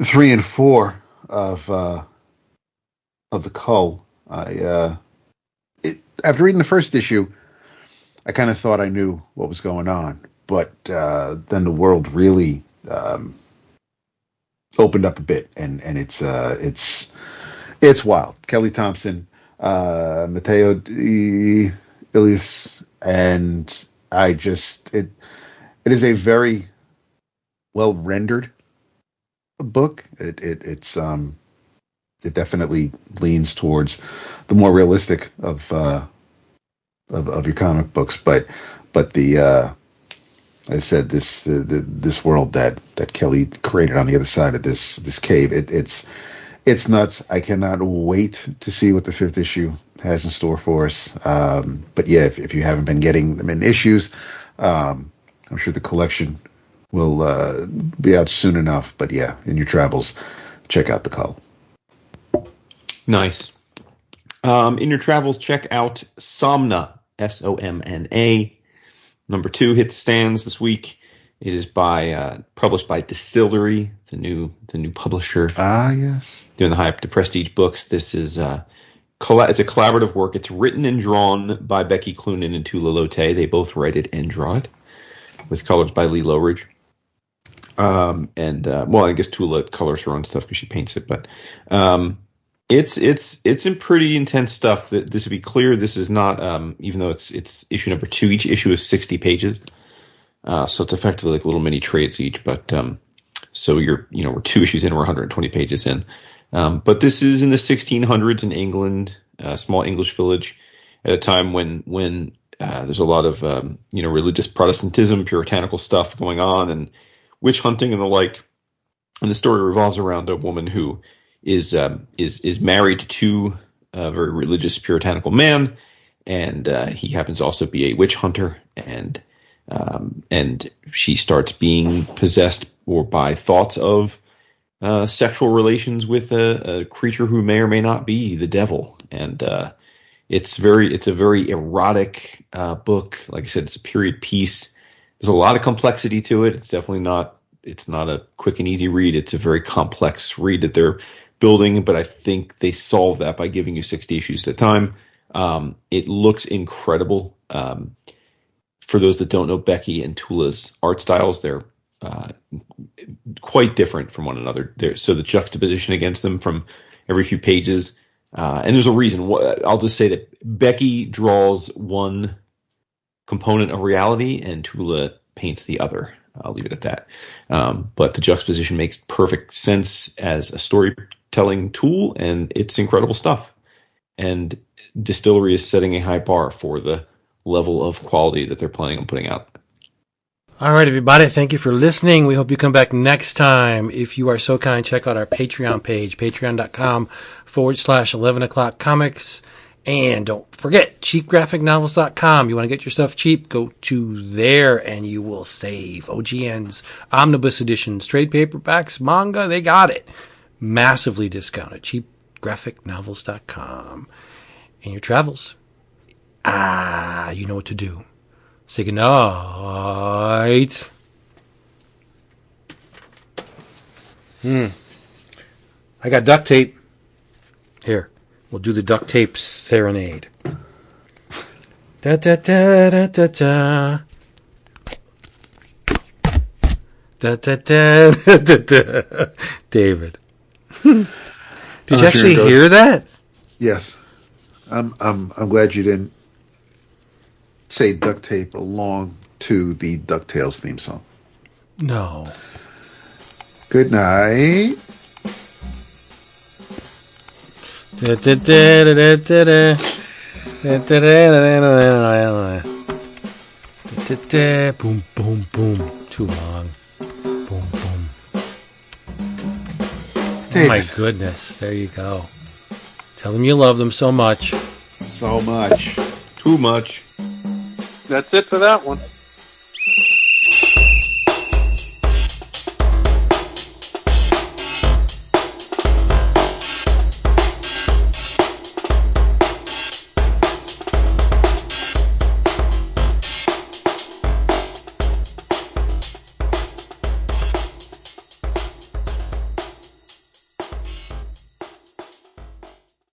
3 and 4 of the Cull, after reading the first issue, I kind of thought I knew what was going on, but then the world really opened up a bit, and it's wild. Kelly Thompson, Matteo Ilias, and it is a very well rendered book. It definitely leans towards the more realistic of your comic books, but I said this world that Kelly created on the other side of this cave, it's nuts. I cannot wait to see what the 5th issue has in store for us. But yeah, if you haven't been getting them in issues, I'm sure the collection will be out soon enough. But yeah, in your travels, check out the Cull. Nice. In your travels, check out Somna, Somna. Number 2 hit the stands this week. It is published by Distillery, the new publisher. Ah, yes. Doing the hype to Prestige Books. This is it's a collaborative work. It's written and drawn by Becky Cloonan and Tula Lotay. They both write it and draw it, with colors by Lee Lowridge. I guess Tula colors her own stuff because she paints it, but it's some pretty intense stuff. This to be clear, this is not even though it's issue number 2. Each issue is 60 pages, so it's effectively like little mini trades each. But so we're 2 issues in, we're 120 pages in. But this is in the 1600s in England, a small English village, at a time when there's a lot of religious Protestantism, puritanical stuff going on, and witch hunting and the like. And the story revolves around a woman who is married to a very religious puritanical man, and he happens to also be a witch hunter, and she starts being possessed or by thoughts of sexual relations with a creature who may or may not be the devil. And it's a very erotic book. Like I said, it's a period piece. There's a lot of complexity to it. It's definitely not a quick and easy read. It's a very complex read that they're building, but I think they solve that by giving you 60 issues at a time. It looks incredible. For those that don't know Becky and Tula's art styles, they're quite different from one another. So the juxtaposition against them from every few pages, and there's a reason. I'll just say that Becky draws one component of reality and Tula paints the other. I'll leave it at that. But the juxtaposition makes perfect sense as a storytelling tool, and it's incredible stuff. And Distillery is setting a high bar for the level of quality that they're planning on putting out. All right, everybody. Thank you for listening. We hope you come back next time. If you are so kind, check out our Patreon page, patreon.com/11 o'clock comics. And don't forget, cheapgraphicnovels.com. You want to get your stuff cheap? Go to there and you will save. OGN's Omnibus Editions, trade paperbacks, manga, they got it. Massively discounted. cheapgraphicnovels.com. In your travels, you know what to do. Say goodnight. I got duct tape. Here, we'll do the duct tape serenade. Da da da da da da. Da da da da da da. David, did you actually hear that? Yes, I'm glad you didn't say duct tape along to the DuckTales theme song. No. Good night. Da da da da da da. Da da da da da. Boom boom boom. Too long. Boom boom. Oh my goodness. There you go. Tell them you love them so much. So much. Too much. That's it for that one.